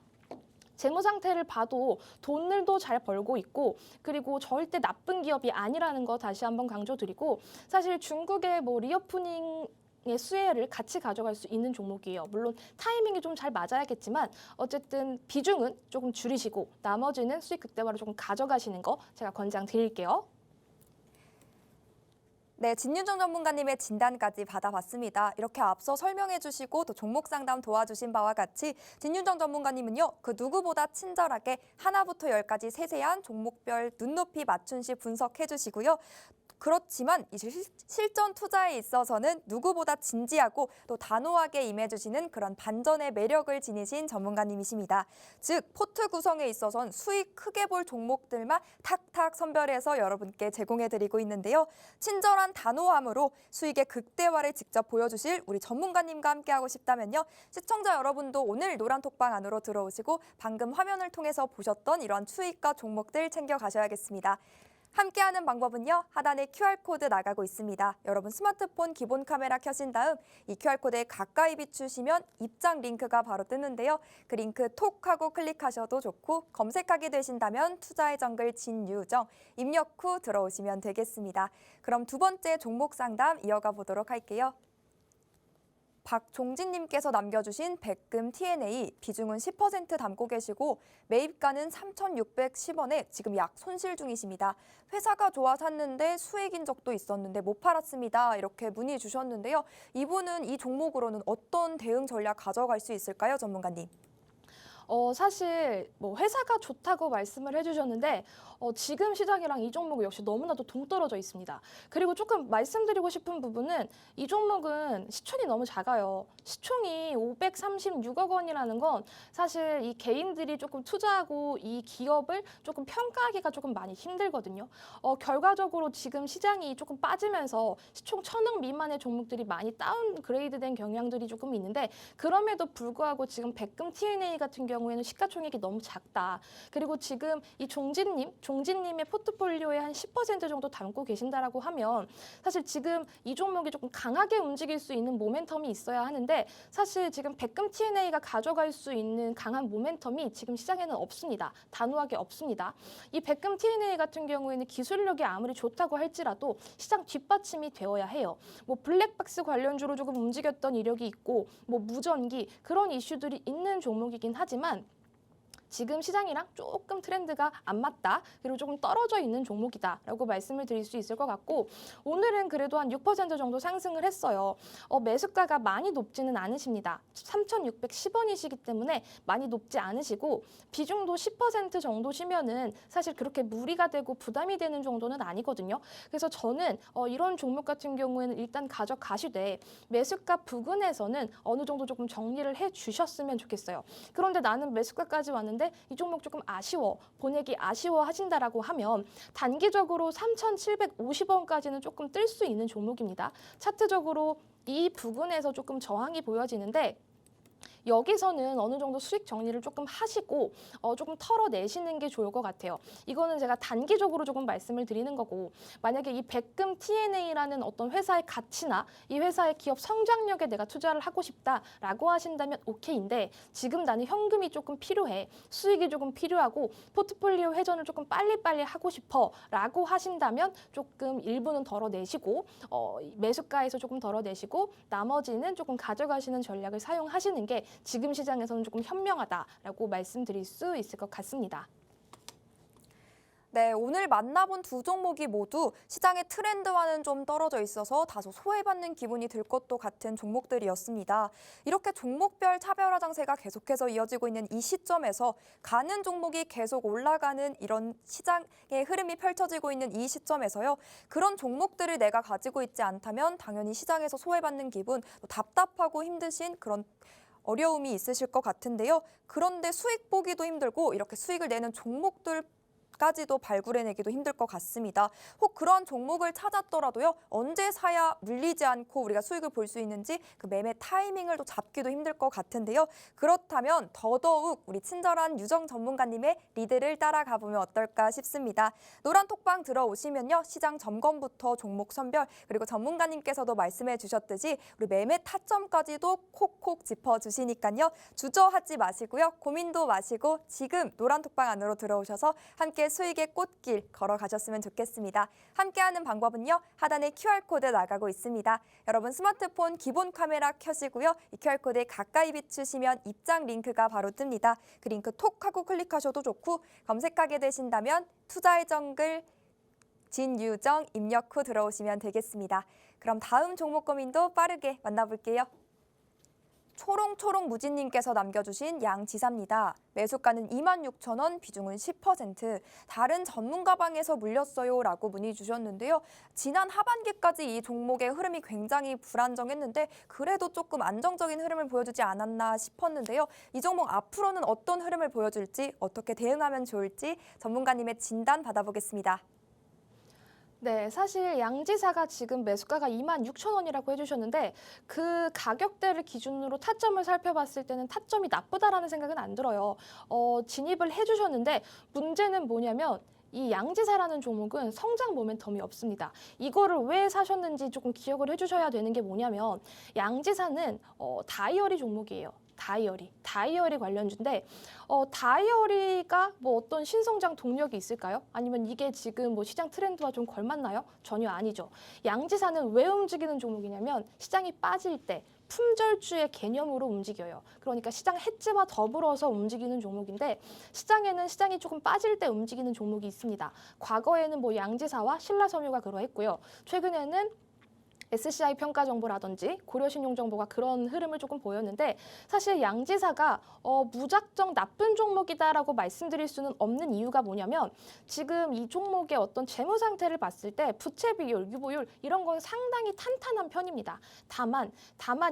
재무 상태를 봐도 돈을도 잘 벌고 있고 그리고 절대 나쁜 기업이 아니라는 거 다시 한번 강조드리고 사실 중국의 뭐 리오프닝 의 수혜를 같이 가져갈 수 있는 종목이에요. 물론 타이밍이 좀 잘 맞아야겠지만 어쨌든 비중은 조금 줄이시고 나머지는 수익 극대화로 조금 가져가시는 거 제가 권장 드릴게요.
네, 진유정 전문가님의 진단까지 받아봤습니다. 이렇게 앞서 설명해 주시고 또 종목 상담 도와주신 바와 같이 진유정 전문가님은요. 그 누구보다 친절하게 하나부터 열까지 세세한 종목별 눈높이 맞춤식 분석해 주시고요. 그렇지만 이 실전 투자에 있어서는 누구보다 진지하고 또 단호하게 임해주시는 그런 반전의 매력을 지니신 전문가님이십니다. 즉 포트 구성에 있어선 수익 크게 볼 종목들만 탁탁 선별해서 여러분께 제공해드리고 있는데요. 친절한 단호함으로 수익의 극대화를 직접 보여주실 우리 전문가님과 함께하고 싶다면요. 시청자 여러분도 오늘 노란톡방 안으로 들어오시고 방금 화면을 통해서 보셨던 이런 수익과 종목들 챙겨가셔야겠습니다. 함께하는 방법은요. 하단에 QR코드 나가고 있습니다. 여러분 스마트폰 기본 카메라 켜신 다음 이 QR코드에 가까이 비추시면 입장 링크가 바로 뜨는데요. 그 링크 톡 하고 클릭하셔도 좋고 검색하게 되신다면 투자의 정글 진유정 입력 후 들어오시면 되겠습니다. 그럼 두 번째 종목 상담 이어가 보도록 할게요. 박종진님께서 남겨주신 백금 T&A 비중은 10% 담고 계시고 매입가는 3,610원에 지금 약 손실 중이십니다. 회사가 좋아 샀는데 수익인 적도 있었는데 못 팔았습니다. 이렇게 문의 주셨는데요. 이분은 이 종목으로는 어떤 대응 전략 가져갈 수 있을까요, 전문가님?
사실 뭐 회사가 좋다고 말씀을 해주셨는데 지금 시장이랑 이 종목 역시 너무나도 동떨어져 있습니다. 그리고 조금 말씀드리고 싶은 부분은 이 종목은 시총이 너무 작아요. 시총이 536억 원이라는 건 사실 이 개인들이 조금 투자하고 이 기업을 조금 평가하기가 조금 많이 힘들거든요. 결과적으로 지금 시장이 조금 빠지면서 시총 1,000억 미만의 종목들이 많이 다운그레이드된 경향들이 조금 있는데 그럼에도 불구하고 지금 백금 T&A 같은 경우에는 시가총액이 너무 작다. 그리고 지금 이 종진님의 포트폴리오에 한 10% 정도 담고 계신다라고 하면 사실 지금 이 종목이 조금 강하게 움직일 수 있는 모멘텀이 있어야 하는데 사실 지금 백금 T&A가 가져갈 수 있는 강한 모멘텀이 지금 시장에는 없습니다. 단호하게 없습니다. 이 백금 T&A 같은 경우에는 기술력이 아무리 좋다고 할지라도 시장 뒷받침이 되어야 해요. 뭐 블랙박스 관련주로 조금 움직였던 이력이 있고 뭐 무전기 그런 이슈들이 있는 종목이긴 하지만 지금 시장이랑 조금 트렌드가 안 맞다. 그리고 조금 떨어져 있는 종목이다라고 말씀을 드릴 수 있을 것 같고 오늘은 그래도 한 6% 정도 상승을 했어요. 매수가가 많이 높지는 않으십니다. 3,610원이시기 때문에 많이 높지 않으시고 비중도 10% 정도시면은 사실 그렇게 무리가 되고 부담이 되는 정도는 아니거든요. 그래서 저는 이런 종목 같은 경우에는 일단 가져가시되 매수가 부근에서는 어느 정도 조금 정리를 해 주셨으면 좋겠어요. 그런데 나는 매수가까지 왔는데 이 종목 조금 아쉬워, 보내기 아쉬워 하신다라고 하면 단기적으로 3,750원까지는 조금 뜰 수 있는 종목입니다. 차트적으로 이 부분에서 조금 저항이 보여지는데 여기서는 어느 정도 수익 정리를 조금 하시고 조금 털어내시는 게 좋을 것 같아요. 이거는 제가 단기적으로 조금 말씀을 드리는 거고 만약에 이 백금 T&A라는 어떤 회사의 가치나 이 회사의 기업 성장력에 내가 투자를 하고 싶다라고 하신다면 오케이인데 지금 나는 현금이 조금 필요해. 수익이 조금 필요하고 포트폴리오 회전을 조금 빨리빨리 하고 싶어라고 하신다면 조금 일부는 덜어내시고 매수가에서 조금 덜어내시고 나머지는 조금 가져가시는 전략을 사용하시는 게 지금 시장에서는 조금 현명하다라고 말씀드릴 수 있을 것 같습니다.
네, 오늘 만나본 두 종목이 모두 시장의 트렌드와는 좀 떨어져 있어서 다소 소외받는 기분이 들 것도 같은 종목들이었습니다. 이렇게 종목별 차별화 장세가 계속해서 이어지고 있는 이 시점에서 가는 종목이 계속 올라가는 이런 시장의 흐름이 펼쳐지고 있는 이 시점에서요. 그런 종목들을 내가 가지고 있지 않다면 당연히 시장에서 소외받는 기분, 또 답답하고 힘드신 그런 어려움이 있으실 것 같은데요. 그런데 수익 보기도 힘들고 이렇게 수익을 내는 종목들까지도 발굴해내기도 힘들 것 같습니다. 혹 그런 종목을 찾았더라도요. 언제 사야 물리지 않고 우리가 수익을 볼 수 있는지 그 매매 타이밍을 또 잡기도 힘들 것 같은데요. 그렇다면 더더욱 우리 친절한 유정 전문가님의 리드를 따라가 보면 어떨까 싶습니다. 노란 톡방 들어오시면요. 시장 점검부터 종목 선별 그리고 전문가님께서도 말씀해 주셨듯이 우리 매매 타점까지도 콕콕 짚어주시니까요. 주저하지 마시고요. 고민도 마시고 지금 노란 톡방 안으로 들어오셔서 함께 수익의 꽃길 걸어가셨으면 좋겠습니다. 함께하는 방법은요. 하단에 QR코드 나가고 있습니다. 여러분 스마트폰 기본 카메라 켜시고요. 이 QR코드에 가까이 비추시면 입장 링크가 바로 뜹니다. 그 링크 톡 하고 클릭하셔도 좋고 검색하게 되신다면 투자의 정글 진유정 입력 후 들어오시면 되겠습니다. 그럼 다음 종목 고민도 빠르게 만나볼게요. 초롱초롱 무진님께서 남겨주신 양지사입니다. 매수가는 26,000원, 비중은 10%. 다른 전문가 방에서 물렸어요 라고 문의 주셨는데요. 지난 하반기까지 이 종목의 흐름이 굉장히 불안정했는데 그래도 조금 안정적인 흐름을 보여주지 않았나 싶었는데요. 이 종목 앞으로는 어떤 흐름을 보여줄지, 어떻게 대응하면 좋을지 전문가님의 진단 받아보겠습니다.
네, 사실 양지사가 지금 매수가가 26,000원이라고 해주셨는데 그 가격대를 기준으로 타점을 살펴봤을 때는 타점이 나쁘다라는 생각은 안 들어요. 진입을 해주셨는데 문제는 뭐냐면 이 양지사라는 종목은 성장 모멘텀이 없습니다. 이거를 왜 사셨는지 조금 기억을 해주셔야 되는 게 뭐냐면 양지사는 다이어리 종목이에요. 다이어리 관련주인데 다이어리가 뭐 어떤 신성장 동력이 있을까요? 아니면 이게 지금 뭐 시장 트렌드와 좀 걸맞나요? 전혀 아니죠. 양지사는 왜 움직이는 종목이냐면 시장이 빠질 때 품절주의 개념으로 움직여요. 그러니까 시장 해지와 더불어서 움직이는 종목인데 시장이 조금 빠질 때 움직이는 종목이 있습니다. 과거에는 뭐 양지사와 신라섬유가 그러했고요. 최근에는 SCI 평가 정보라든지 고려신용정보가 그런 흐름을 조금 보였는데 사실 양지사가 무작정 나쁜 종목이다라고 말씀드릴 수는 없는 이유가 뭐냐면 지금 이 종목의 어떤 재무 상태를 봤을 때 부채 비율, 유보율 이런 건 상당히 탄탄한 편입니다. 다만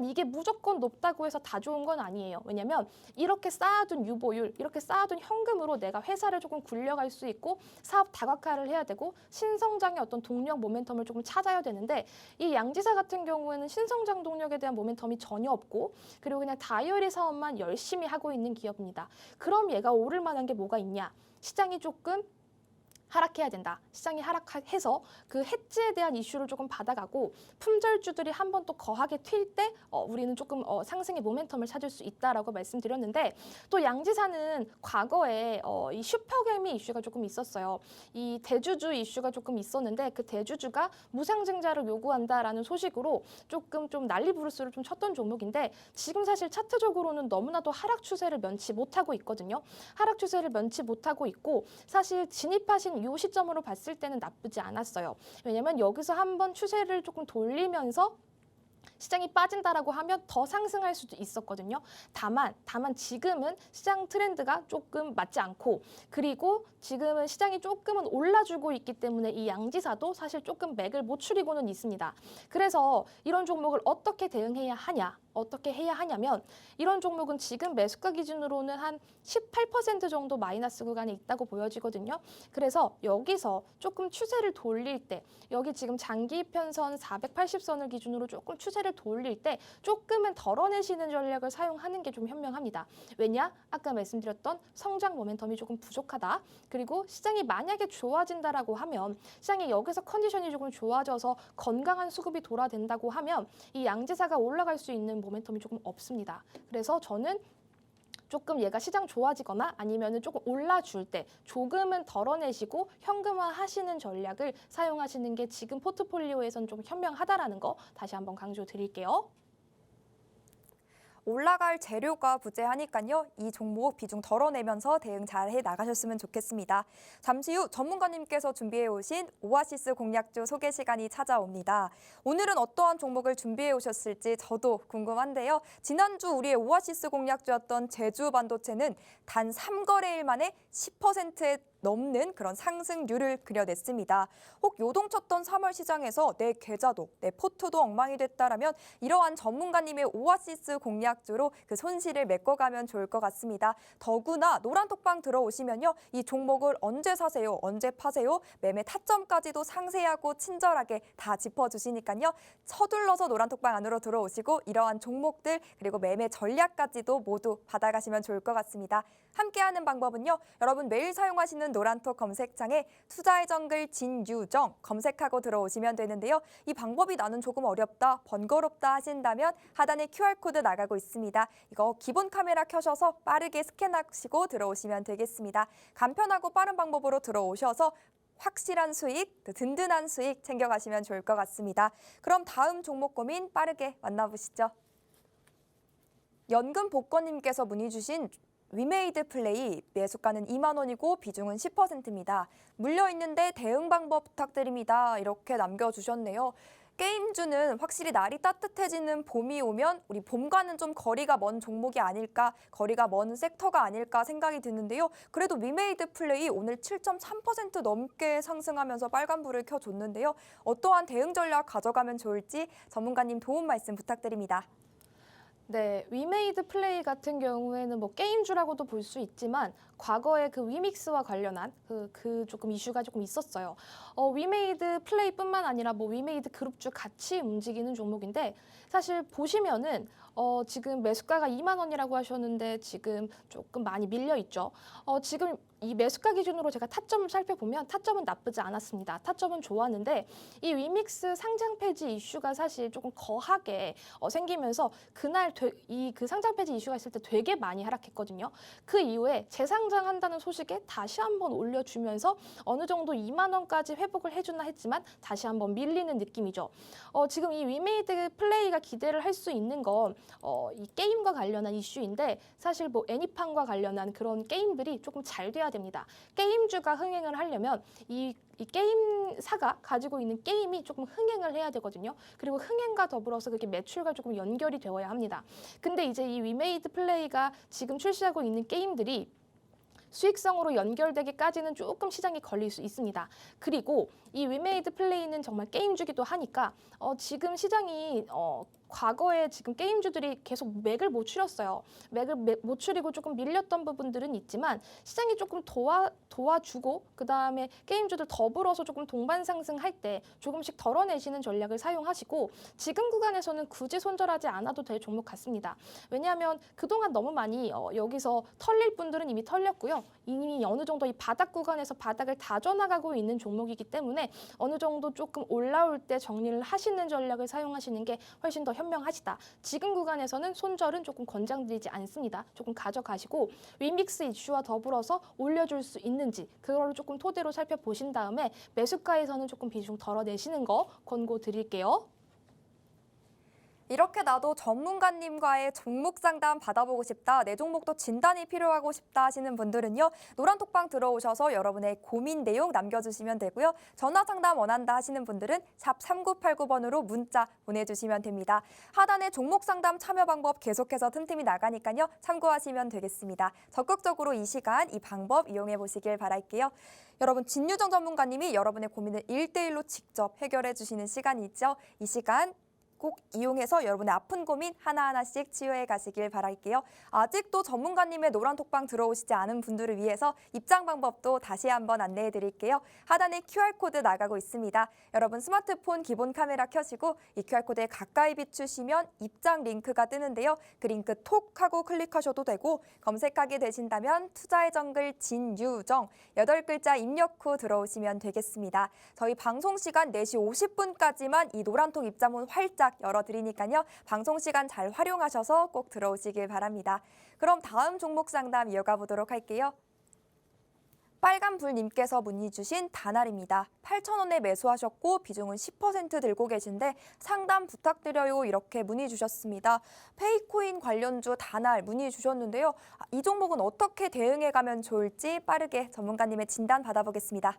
이게 무조건 높다고 해서 다 좋은 건 아니에요. 왜냐면 이렇게 쌓아둔 유보율, 이렇게 쌓아둔 현금으로 내가 회사를 조금 굴려갈 수 있고 사업 다각화를 해야 되고 신성장의 어떤 동력 모멘텀을 조금 찾아야 되는데 이 양지사 같은 경우에는 신성장 동력에 대한 모멘텀이 전혀 없고 그리고 그냥 다이어리 사업만 열심히 하고 있는 기업입니다. 그럼 얘가 오를 만한 게 뭐가 있냐? 시장이 조금 하락해야 된다. 시장이 하락해서 그 해지에 대한 이슈를 조금 받아가고 품절주들이 한 번 또 거하게 튈 때 우리는 조금 상승의 모멘텀을 찾을 수 있다라고 말씀드렸는데 또 양지사는 과거에 이 슈퍼개미 이슈가 조금 있었어요. 이 대주주 이슈가 조금 있었는데 그 대주주가 무상증자를 요구한다라는 소식으로 조금 좀 난리 부르스를 좀 쳤던 종목인데 지금 사실 차트적으로는 너무나도 하락 추세를 면치 못하고 있거든요. 하락 추세를 면치 못하고 있고 사실 진입하신 이 시점으로 봤을 때는 나쁘지 않았어요. 왜냐면 여기서 한번 추세를 조금 돌리면서 시장이 빠진다라고 하면 더 상승할 수도 있었거든요. 다만 지금은 시장 트렌드가 조금 맞지 않고 그리고 지금은 시장이 조금은 올라주고 있기 때문에 이 양지사도 사실 조금 맥을 못 추리고는 있습니다. 그래서 이런 종목을 어떻게 대응해야 하냐? 어떻게 해야 하냐면 이런 종목은 지금 매수가 기준으로는 한 18% 정도 마이너스 구간에 있다고 보여지거든요. 그래서 여기서 조금 추세를 돌릴 때 여기 지금 장기 편선 480선을 기준으로 조금 추세를 돌릴 때 조금은 덜어내시는 전략을 사용하는 게 좀 현명합니다. 왜냐? 아까 말씀드렸던 성장 모멘텀이 조금 부족하다. 그리고 시장이 만약에 좋아진다라고 하면 시장이 여기서 컨디션이 조금 좋아져서 건강한 수급이 돌아된다고 하면 이 양지사가 올라갈 수 있는 모멘텀이 조금 없습니다. 그래서 저는 조금 얘가 시장 좋아지거나 아니면은 조금 올라줄 때 조금은 덜어내시고 현금화 하시는 전략을 사용하시는 게 지금 포트폴리오에선 좀 현명하다라는 거 다시 한번 강조 드릴게요.
올라갈 재료가 부재하니까요. 이 종목 비중 덜어내면서 대응 잘 해 나가셨으면 좋겠습니다. 잠시 후 전문가님께서 준비해 오신 오아시스 공략주 소개 시간이 찾아옵니다. 오늘은 어떠한 종목을 준비해 오셨을지 저도 궁금한데요. 지난주 우리의 오아시스 공략주였던 제주 반도체는 단 3거래일 만에 10%의 넘는 그런 상승률을 그려냈습니다. 혹 요동쳤던 3월 시장에서 내 계좌도 내 포트도 엉망이 됐다라면 이러한 전문가님의 오아시스 공략주로 그 손실을 메꿔가면 좋을 것 같습니다. 더구나 노란톡방 들어오시면요. 이 종목을 언제 사세요? 언제 파세요? 매매 타점까지도 상세하고 친절하게 다 짚어주시니까요. 서둘러서 노란톡방 안으로 들어오시고 이러한 종목들 그리고 매매 전략까지도 모두 받아가시면 좋을 것 같습니다. 함께하는 방법은요. 여러분 매일 사용하시는 노란톡 검색창에 투자의 정글 진유정 검색하고 들어오시면 되는데요. 이 방법이 나는 조금 어렵다, 번거롭다 하신다면 하단에 QR코드 나가고 있습니다. 이거 기본 카메라 켜셔서 빠르게 스캔하시고 들어오시면 되겠습니다. 간편하고 빠른 방법으로 들어오셔서 확실한 수익, 든든한 수익 챙겨가시면 좋을 것 같습니다. 그럼 다음 종목 고민 빠르게 만나보시죠. 연금 복권님께서 문의 주신 위메이드 플레이 매수가는 2만 원이고 비중은 10%입니다. 물려있는데 대응 방법 부탁드립니다. 이렇게 남겨주셨네요. 게임주는 확실히 날이 따뜻해지는 봄이 오면 우리 봄과는 좀 거리가 먼 종목이 아닐까, 거리가 먼 섹터가 아닐까 생각이 드는데요. 그래도 위메이드 플레이 오늘 7.3% 넘게 상승하면서 빨간불을 켜줬는데요. 어떠한 대응 전략 가져가면 좋을지 전문가님 도움 말씀 부탁드립니다.
네, 위메이드 플레이 같은 경우에는 뭐 게임주라고도 볼 수 있지만 과거에 그 위믹스와 관련한 그 조금 이슈가 조금 있었어요. 위메이드 플레이뿐만 아니라 뭐 위메이드 그룹주 같이 움직이는 종목인데 사실 보시면은 지금 매수가가 2만 원이라고 하셨는데 지금 조금 많이 밀려 있죠. 지금 이 매수가 기준으로 제가 타점을 살펴보면 타점은 나쁘지 않았습니다. 타점은 좋았는데 이 위믹스 상장 폐지 이슈가 사실 조금 거하게 생기면서 그날 그 상장 폐지 이슈가 있을 때 되게 많이 하락했거든요. 그 이후에 재상장한다는 소식에 다시 한번 올려주면서 어느 정도 2만 원까지 회복을 해주나 했지만 다시 한번 밀리는 느낌이죠. 지금 이 위메이드 플레이가 기대를 할 수 있는 건 이 게임과 관련한 이슈인데 사실 뭐 애니팡과 관련한 그런 게임들이 조금 잘 돼야 됩니다. 게임주가 흥행을 하려면 이 게임사가 가지고 있는 게임이 조금 흥행을 해야 되거든요. 그리고 흥행과 더불어서 그게 매출과 조금 연결이 되어야 합니다. 근데 이제 이 위메이드 플레이가 지금 출시하고 있는 게임들이 수익성으로 연결되기까지는 조금 시장이 걸릴 수 있습니다. 그리고 이 위메이드 플레이는 정말 게임주기도 하니까 지금 시장이 과거에 지금 게임주들이 계속 맥을 못 추렸어요. 맥을 못 추리고 조금 밀렸던 부분들은 있지만 시장이 조금 도와주고 그다음에 게임주들 더불어서 조금 동반 상승할 때 조금씩 덜어내시는 전략을 사용하시고 지금 구간에서는 굳이 손절하지 않아도 될 종목 같습니다. 왜냐하면 그동안 너무 많이 여기서 털릴 분들은 이미 털렸고요. 이미 어느 정도 이 바닥 구간에서 바닥을 다져나가고 있는 종목이기 때문에 어느 정도 조금 올라올 때 정리를 하시는 전략을 사용하시는 게 훨씬 더 현명하시다. 지금 구간에서는 손절은 조금 권장드리지 않습니다. 조금 가져가시고 위믹스 이슈와 더불어서 올려줄 수 있는지 그거를 조금 토대로 살펴보신 다음에 매수가에서는 조금 비중 덜어내시는 거 권고드릴게요.
이렇게 나도 전문가님과의 종목 상담 받아보고 싶다, 내 종목도 진단이 필요하고 싶다 하시는 분들은요. 노란톡방 들어오셔서 여러분의 고민 내용 남겨주시면 되고요. 전화 상담 원한다 하시는 분들은 샵 3989번으로 문자 보내주시면 됩니다. 하단에 종목 상담 참여 방법 계속해서 틈틈이 나가니까요. 참고하시면 되겠습니다. 적극적으로 이 시간 이 방법 이용해 보시길 바랄게요. 여러분, 진유정 전문가님이 여러분의 고민을 1대1로 직접 해결해 주시는 시간이 있죠. 이 시간 꼭 이용해서 여러분의 아픈 고민 하나하나씩 치유해 가시길 바랄게요. 아직도 전문가님의 노란톡방 들어오시지 않은 분들을 위해서 입장 방법도 다시 한번 안내해 드릴게요. 하단에 QR코드 나가고 있습니다. 여러분 스마트폰 기본 카메라 켜시고 이 QR코드에 가까이 비추시면 입장 링크가 뜨는데요. 그 링크 톡 하고 클릭하셔도 되고 검색하게 되신다면 투자의 정글 진유정 8글자 입력 후 들어오시면 되겠습니다. 저희 방송 시간 4시 50분까지만 이 노란통 입장문 활짝 열어드리니까요. 방송 시간 잘 활용하셔서 꼭 들어오시길 바랍니다. 그럼 다음 종목 상담 이어가 보도록 할게요. 빨간불님께서 문의 주신 다날입니다. 8,000원에 매수하셨고 비중은 10% 들고 계신데 상담 부탁드려요 이렇게 문의 주셨습니다. 페이코인 관련주 다날 문의 주셨는데요. 이 종목은 어떻게 대응해가면 좋을지 빠르게 전문가님의 진단 받아보겠습니다.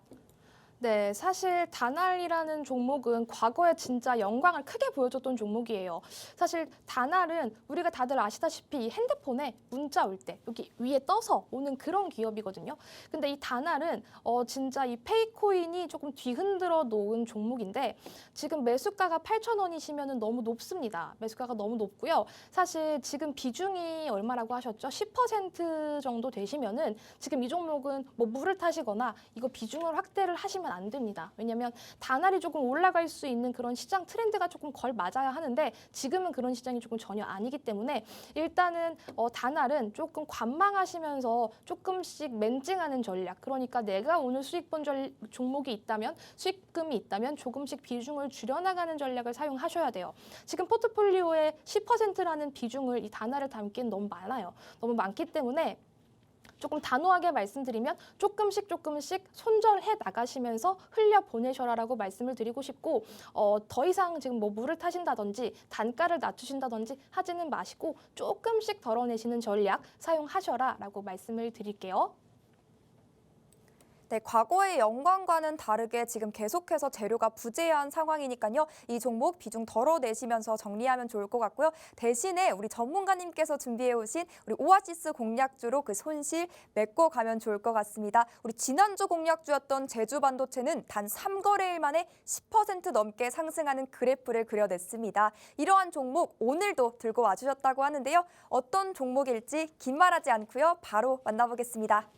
네, 사실 다날이라는 종목은 과거에 진짜 영광을 크게 보여줬던 종목이에요. 사실 다날은 우리가 다들 아시다시피 이 핸드폰에 문자 올 때 여기 위에 떠서 오는 그런 기업이거든요. 근데 이 다날은 진짜 이 페이코인이 조금 뒤흔들어 놓은 종목인데 지금 매수가가 8,000원이시면 너무 높습니다. 매수가가 너무 높고요. 사실 지금 비중이 얼마라고 하셨죠? 10% 정도 되시면은 지금 이 종목은 뭐 물을 타시거나 이거 비중을 확대를 하시면 안 됩니다. 왜냐하면 다날이 조금 올라갈 수 있는 그런 시장 트렌드가 조금 걸맞아야 하는데 지금은 그런 시장이 조금 전혀 아니기 때문에 일단은 다날은 조금 관망하시면서 조금씩 멘징하는 전략. 그러니까 내가 오늘 수익 본 종목이 있다면 수익금이 있다면 조금씩 비중을 줄여나가는 전략을 사용하셔야 돼요. 지금 포트폴리오의 10%라는 비중을 이 다날을 담기엔 너무 많아요. 너무 많기 때문에 조금 단호하게 말씀드리면 조금씩 손절해 나가시면서 흘려 보내셔라라고 말씀을 드리고 싶고 더 이상 지금 뭐 물을 타신다든지 단가를 낮추신다든지 하지는 마시고 조금씩 덜어내시는 전략 사용하셔라라고 말씀을 드릴게요.
네, 과거의 영광과는 다르게 지금 계속해서 재료가 부재한 상황이니까요. 이 종목 비중 덜어내시면서 정리하면 좋을 것 같고요. 대신에 우리 전문가님께서 준비해 오신 우리 오아시스 공략주로 그 손실 메꿔가면 좋을 것 같습니다. 우리 지난주 공략주였던 제주반도체는 단 3거래일 만에 10% 넘게 상승하는 그래프를 그려냈습니다. 이러한 종목 오늘도 들고 와주셨다고 하는데요. 어떤 종목일지 긴 말하지 않고요. 바로 만나보겠습니다.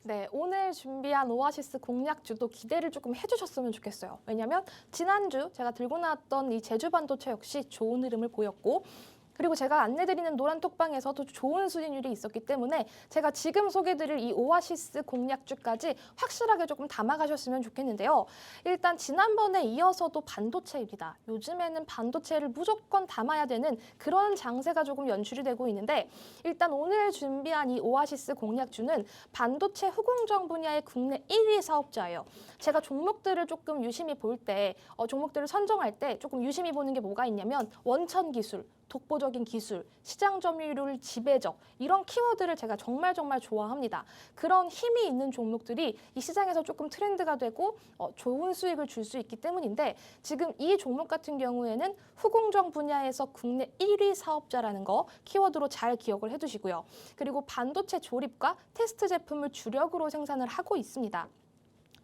네, 오늘 준비한 오아시스 공략주도 기대를 조금 해주셨으면 좋겠어요. 왜냐하면 지난주 제가 들고 나왔던 이 제주반도체 역시 좋은 흐름을 보였고 그리고 제가 안내드리는 노란톡방에서도 좋은 수익률이 있었기 때문에 제가 지금 소개드릴 이 오아시스 공략주까지 확실하게 조금 담아가셨으면 좋겠는데요. 일단 지난번에 이어서도 반도체입니다. 요즘에는 반도체를 무조건 담아야 되는 그런 장세가 조금 연출이 되고 있는데 일단 오늘 준비한 이 오아시스 공략주는 반도체 후공정 분야의 국내 1위 사업자예요. 제가 종목들을 조금 유심히 볼 때, 종목들을 선정할 때 조금 유심히 보는 게 뭐가 있냐면 원천 기술, 독보적인 기술, 시장 점유율 지배적 이런 키워드를 제가 정말 좋아합니다. 그런 힘이 있는 종목들이 이 시장에서 조금 트렌드가 되고 좋은 수익을 줄 수 있기 때문인데 지금 이 종목 같은 경우에는 후공정 분야에서 국내 1위 사업자라는 거 키워드로 잘 기억을 해두시고요. 그리고 반도체 조립과 테스트 제품을 주력으로 생산을 하고 있습니다.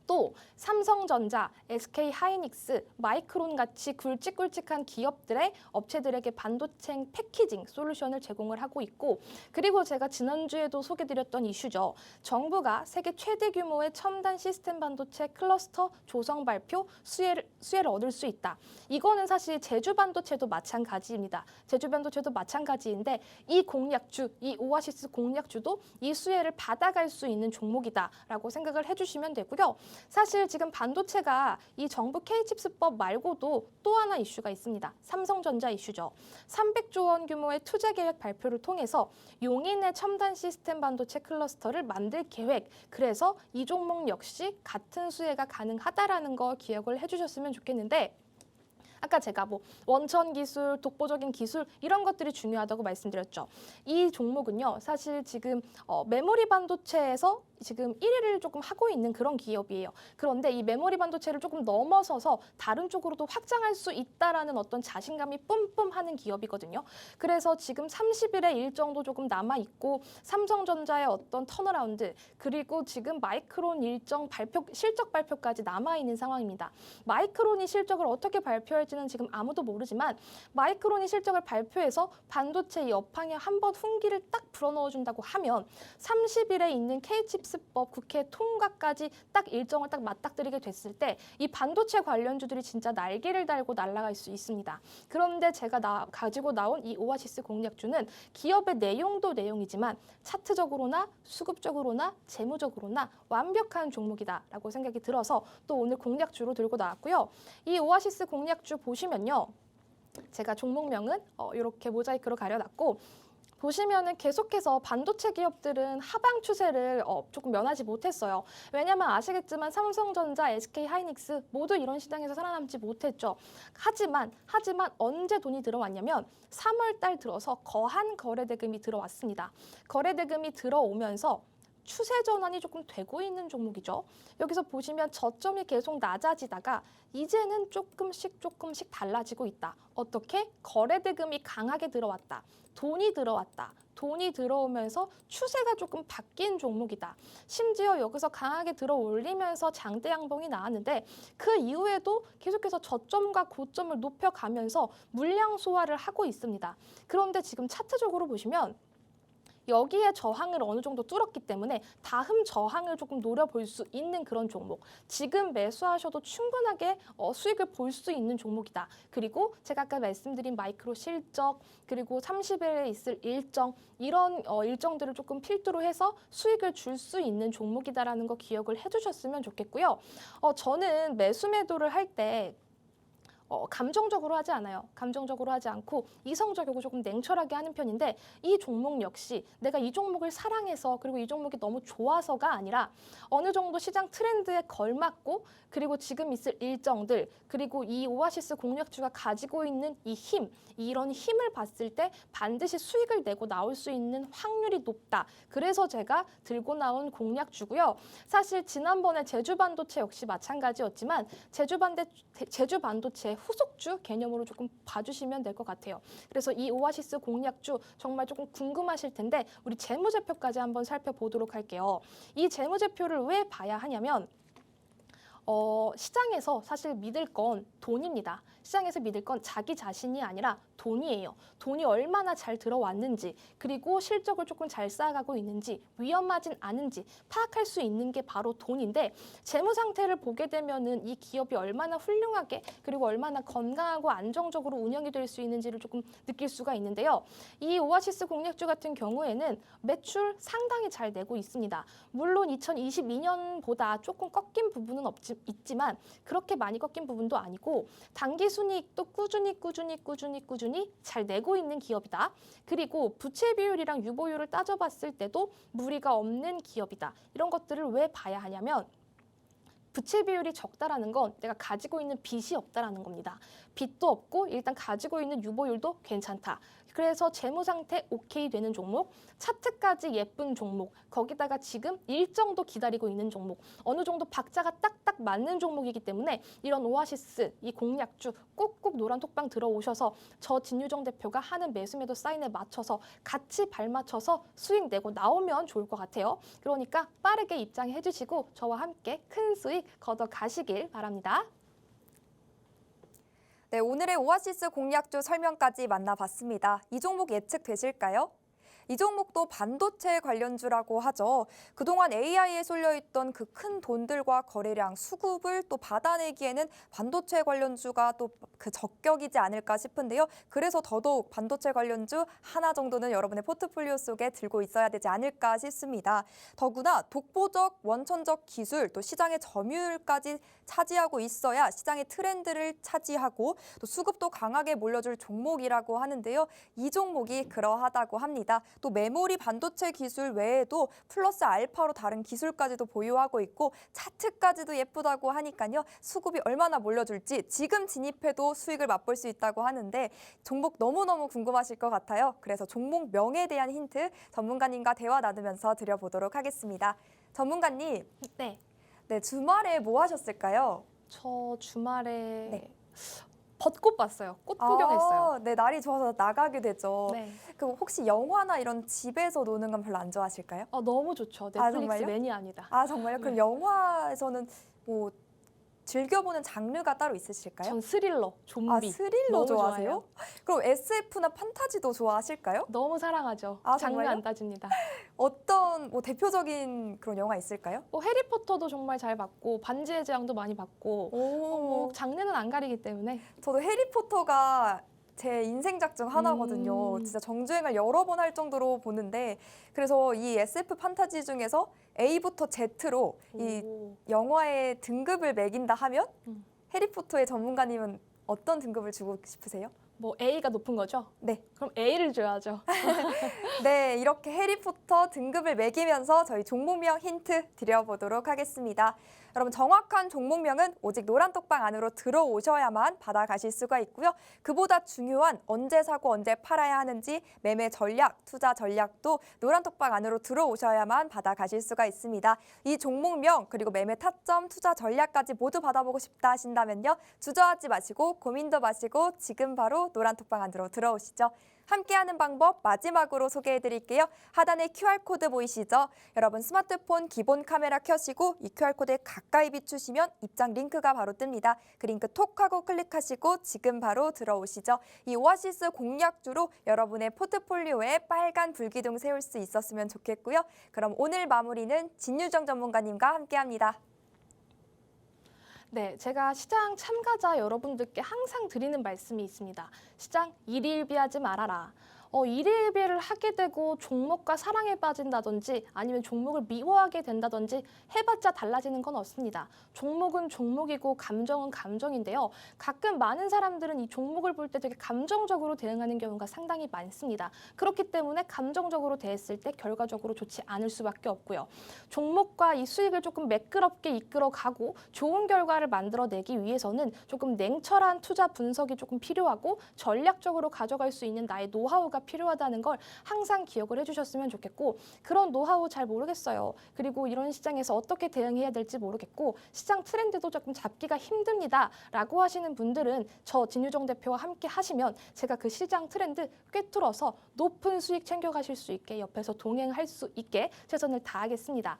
또 삼성전자, SK하이닉스, 마이크론 같이 굵직굵직한 기업들의 업체들에게 반도체 패키징 솔루션을 제공을 하고 있고 그리고 제가 지난주에도 소개드렸던 이슈죠. 정부가 세계 최대 규모의 첨단 시스템 반도체 클러스터 조성 발표 수혜를 얻을 수 있다. 이거는 사실 제주반도체도 마찬가지입니다. 제주반도체도 마찬가지인데 이 공략주, 이 오아시스 공략주도 이 수혜를 받아갈 수 있는 종목이다라고 생각을 해주시면 되고요. 사실 지금 반도체가 이 정부 K칩스법 말고도 또 하나 이슈가 있습니다. 삼성전자 이슈죠. 300조 원 규모의 투자 계획 발표를 통해서 용인의 첨단 시스템 반도체 클러스터를 만들 계획. 그래서 이 종목 역시 같은 수혜가 가능하다라는 거 기억을 해주셨으면 좋겠는데 아까 제가 뭐 원천 기술, 독보적인 기술 이런 것들이 중요하다고 말씀드렸죠. 이 종목은요. 사실 지금 메모리 반도체에서 지금 1위를 조금 하고 있는 그런 기업이에요. 그런데 이 메모리 반도체를 조금 넘어서서 다른 쪽으로도 확장할 수 있다라는 어떤 자신감이 뿜뿜하는 기업이거든요. 그래서 지금 30일의 일정도 조금 남아있고 삼성전자의 어떤 턴어라운드 그리고 지금 마이크론 일정 발표, 실적 발표까지 남아있는 상황입니다. 마이크론이 실적을 어떻게 발표할지는 지금 아무도 모르지만 마이크론이 실적을 발표해서 반도체 이 업황에 한번 훈기를 딱 불어넣어준다고 하면 30일에 있는 K칩스법 국회 통과까지 딱 일정을 딱 맞닥뜨리게 됐을 때 이 반도체 관련주들이 진짜 날개를 달고 날아갈 수 있습니다. 그런데 제가 가지고 나온 이 오아시스 공략주는 기업의 내용도 내용이지만 차트적으로나 수급적으로나 재무적으로나 완벽한 종목이다라고 생각이 들어서 또 오늘 공략주로 들고 나왔고요. 이 오아시스 공략주 보시면요. 제가 종목명은 이렇게 모자이크로 가려놨고 보시면은 계속해서 반도체 기업들은 하방 추세를 조금 면하지 못했어요. 왜냐면 아시겠지만 삼성전자, SK하이닉스 모두 이런 시장에서 살아남지 못했죠. 하지만 언제 돈이 들어왔냐면 3월 달 들어서 거한 거래대금이 들어왔습니다. 거래대금이 들어오면서 추세 전환이 조금 되고 있는 종목이죠. 여기서 보시면 저점이 계속 낮아지다가 이제는 조금씩 달라지고 있다. 어떻게? 거래대금이 강하게 들어왔다. 돈이 들어왔다. 돈이 들어오면서 추세가 조금 바뀐 종목이다. 심지어 여기서 강하게 들어올리면서 장대 양봉이 나왔는데 그 이후에도 계속해서 저점과 고점을 높여가면서 물량 소화를 하고 있습니다. 그런데 지금 차트적으로 보시면 여기에 저항을 어느 정도 뚫었기 때문에 다음 저항을 조금 노려볼 수 있는 그런 종목. 지금 매수하셔도 충분하게 수익을 볼 수 있는 종목이다. 그리고 제가 아까 말씀드린 마이크로 실적, 그리고 30일에 있을 일정, 이런 일정들을 조금 필두로 해서 수익을 줄 수 있는 종목이다라는 거 기억을 해주셨으면 좋겠고요. 저는 매수 매도를 할 때 감정적으로 하지 않아요. 감정적으로 하지 않고 이성적이고 조금 냉철하게 하는 편인데 이 종목 역시 내가 이 종목을 사랑해서 그리고 이 종목이 너무 좋아서가 아니라 어느 정도 시장 트렌드에 걸맞고 그리고 지금 있을 일정들 그리고 이 오아시스 공략주가 가지고 있는 이 힘, 이런 힘을 봤을 때 반드시 수익을 내고 나올 수 있는 확률이 높다. 그래서 제가 들고 나온 공략주고요. 사실 지난번에 제주반도체 역시 마찬가지였지만 제주반도체 후속주 개념으로 조금 봐주시면 될 것 같아요. 그래서 이 오아시스 공략주 정말 조금 궁금하실 텐데 우리 재무제표까지 한번 살펴보도록 할게요. 이 재무제표를 왜 봐야 하냐면 시장에서 사실 믿을 건 돈입니다. 시장에서 믿을 건 자기 자신이 아니라 돈이에요. 돈이 얼마나 잘 들어왔는지 그리고 실적을 조금 잘 쌓아가고 있는지 위험하진 않은지 파악할 수 있는 게 바로 돈인데 재무 상태를 보게 되면은 이 기업이 얼마나 훌륭하게 그리고 얼마나 건강하고 안정적으로 운영이 될 수 있는지를 조금 느낄 수가 있는데요. 이 오아시스 공략주 같은 경우에는 매출 상당히 잘 내고 있습니다. 물론 2022년보다 조금 꺾인 부분은 있지만 그렇게 많이 꺾인 부분도 아니고 당기 순이익도 꾸준히 잘 내고 있는 기업이다. 그리고 부채 비율이랑 유보율을 따져봤을 때도 무리가 없는 기업이다. 이런 것들을 왜 봐야 하냐면 부채 비율이 적다라는 건 내가 가지고 있는 빚이 없다라는 겁니다. 빚도 없고 일단 가지고 있는 유보율도 괜찮다. 그래서 재무 상태 오케이 되는 종목, 차트까지 예쁜 종목, 거기다가 지금 일정도 기다리고 있는 종목, 어느 정도 박자가 딱딱 맞는 종목이기 때문에 이런 오아시스, 이 공략주 꾹꾹 노란 톡방 들어오셔서 저 진유정 대표가 하는 매수매도 사인에 맞춰서 같이 발맞춰서 수익 내고 나오면 좋을 것 같아요. 그러니까 빠르게 입장해 주시고 저와 함께 큰 수익 걷어 가시길 바랍니다.
네, 오늘의 오아시스 공략주 설명까지 만나봤습니다. 이 종목 예측되실까요? 이 종목도 반도체 관련주라고 하죠. 그동안 AI에 쏠려있던 그 큰 돈들과 거래량, 수급을 또 받아내기에는 반도체 관련주가 또 그 적격이지 않을까 싶은데요. 그래서 더더욱 반도체 관련주 하나 정도는 여러분의 포트폴리오 속에 들고 있어야 되지 않을까 싶습니다. 더구나 독보적, 원천적 기술, 또 시장의 점유율까지 차지하고 있어야 시장의 트렌드를 차지하고 또 수급도 강하게 몰려줄 종목이라고 하는데요. 이 종목이 그러하다고 합니다. 또 메모리 반도체 기술 외에도 플러스 알파로 다른 기술까지도 보유하고 있고 차트까지도 예쁘다고 하니까요. 수급이 얼마나 몰려줄지 지금 진입해도 수익을 맛볼 수 있다고 하는데 종목 너무너무 궁금하실 것 같아요. 그래서 종목명에 대한 힌트 전문가님과 대화 나누면서 드려보도록 하겠습니다. 전문가님,
네,
주말에 뭐 하셨을까요?
저 주말에
네.
벚꽃 봤어요. 꽃 구경했어요.
네, 날이 좋아서 나가게 되죠.
네.
그럼 혹시 영화나 이런 집에서 노는 건 별로 안 좋아하실까요?
너무 좋죠.
아,
넷플릭스
정말요?
매니아입니다.
아, 정말요? 그럼
네.
영화에서는 뭐 즐겨보는 장르가 따로 있으실까요?
전 스릴러, 좀비.
스릴러
너무
좋아하세요?
좋아해요.
그럼 SF나 판타지도 좋아하실까요?
너무 사랑하죠.
아,
장르
정말요?
안 따집니다.
어떤 대표적인 그런 영화 있을까요?
해리포터도 정말 잘 봤고 반지의 제왕도 많이 봤고
오,
장르는 안 가리기 때문에
저도 해리포터가 제 인생작 중 하나거든요. 진짜 정주행을 여러 번 할 정도로 보는데 그래서 이 SF 판타지 중에서 A부터 Z로 이
오.
영화의 등급을 매긴다 하면
음.
해리포터의 전문가님은 어떤 등급을 주고 싶으세요?
뭐 A가 높은 거죠?
네.
그럼 A를 줘야죠.
네, 이렇게 해리포터 등급을 매기면서 저희 종목명 힌트 드려보도록 하겠습니다. 여러분 정확한 종목명은 오직 노란톡방 안으로 들어오셔야만 받아가실 수가 있고요. 그보다 중요한 언제 사고 언제 팔아야 하는지 매매 전략, 투자 전략도 노란톡방 안으로 들어오셔야만 받아가실 수가 있습니다. 이 종목명 그리고 매매 타점, 투자 전략까지 모두 받아보고 싶다 하신다면요. 주저하지 마시고 고민도 마시고 지금 바로 노란톡방 안으로 들어오시죠. 함께하는 방법 마지막으로 소개해드릴게요. 하단에 QR코드 보이시죠? 여러분 스마트폰 기본 카메라 켜시고 이 QR코드에 가까이 비추시면 입장 링크가 바로 뜹니다. 그 링크 톡하고 클릭하시고 지금 바로 들어오시죠. 이 오아시스 공략주로 여러분의 포트폴리오에 빨간 불기둥 세울 수 있었으면 좋겠고요. 그럼 오늘 마무리는 진유정 전문가님과 함께합니다.
네, 제가 시장 참가자 여러분들께 항상 드리는 말씀이 있습니다. 시장 일일비하지 말아라. 일희일비를 하게 되고 종목과 사랑에 빠진다든지 아니면 종목을 미워하게 된다든지 해봤자 달라지는 건 없습니다. 종목은 종목이고 감정은 감정인데요. 가끔 많은 사람들은 이 종목을 볼 때 되게 감정적으로 대응하는 경우가 상당히 많습니다. 그렇기 때문에 감정적으로 대했을 때 결과적으로 좋지 않을 수밖에 없고요. 종목과 이 수익을 조금 매끄럽게 이끌어가고 좋은 결과를 만들어내기 위해서는 조금 냉철한 투자 분석이 조금 필요하고 전략적으로 가져갈 수 있는 나의 노하우가 필요하다는 걸 항상 기억을 해주셨으면 좋겠고, 그런 노하우 잘 모르겠어요. 그리고 이런 시장에서 어떻게 대응해야 될지 모르겠고 시장 트렌드도 조금 잡기가 힘듭니다 라고 하시는 분들은 저 진유정 대표와 함께 하시면 제가 그 시장 트렌드 꿰뚫어서 높은 수익 챙겨가실 수 있게 옆에서 동행할 수 있게 최선을 다하겠습니다.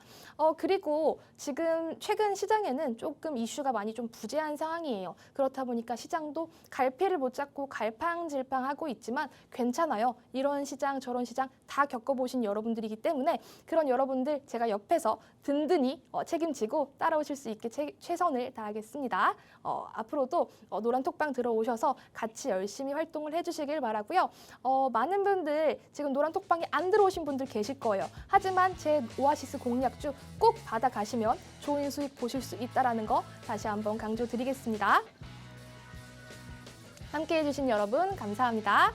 그리고 지금 최근 시장에는 조금 이슈가 많이 좀 부재한 상황이에요. 그렇다 보니까 시장도 갈피를 못 잡고 갈팡질팡하고 있지만 괜찮아요. 이런 시장 저런 시장 다 겪어보신 여러분들이기 때문에 그런 여러분들 제가 옆에서 든든히 책임지고 따라오실 수 있게 최선을 다하겠습니다. 앞으로도 노란 톡방 들어오셔서 같이 열심히 활동을 해주시길 바라고요. 많은 분들 지금 노란 톡방에 안 들어오신 분들 계실 거예요. 하지만 제 오아시스 공략주 꼭 받아가시면 좋은 수익 보실 수 있다는 거 다시 한번 강조드리겠습니다. 함께해 주신 여러분 감사합니다.